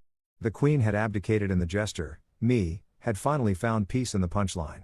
The Queen had abdicated and the jester, me, had finally found peace in the punchline.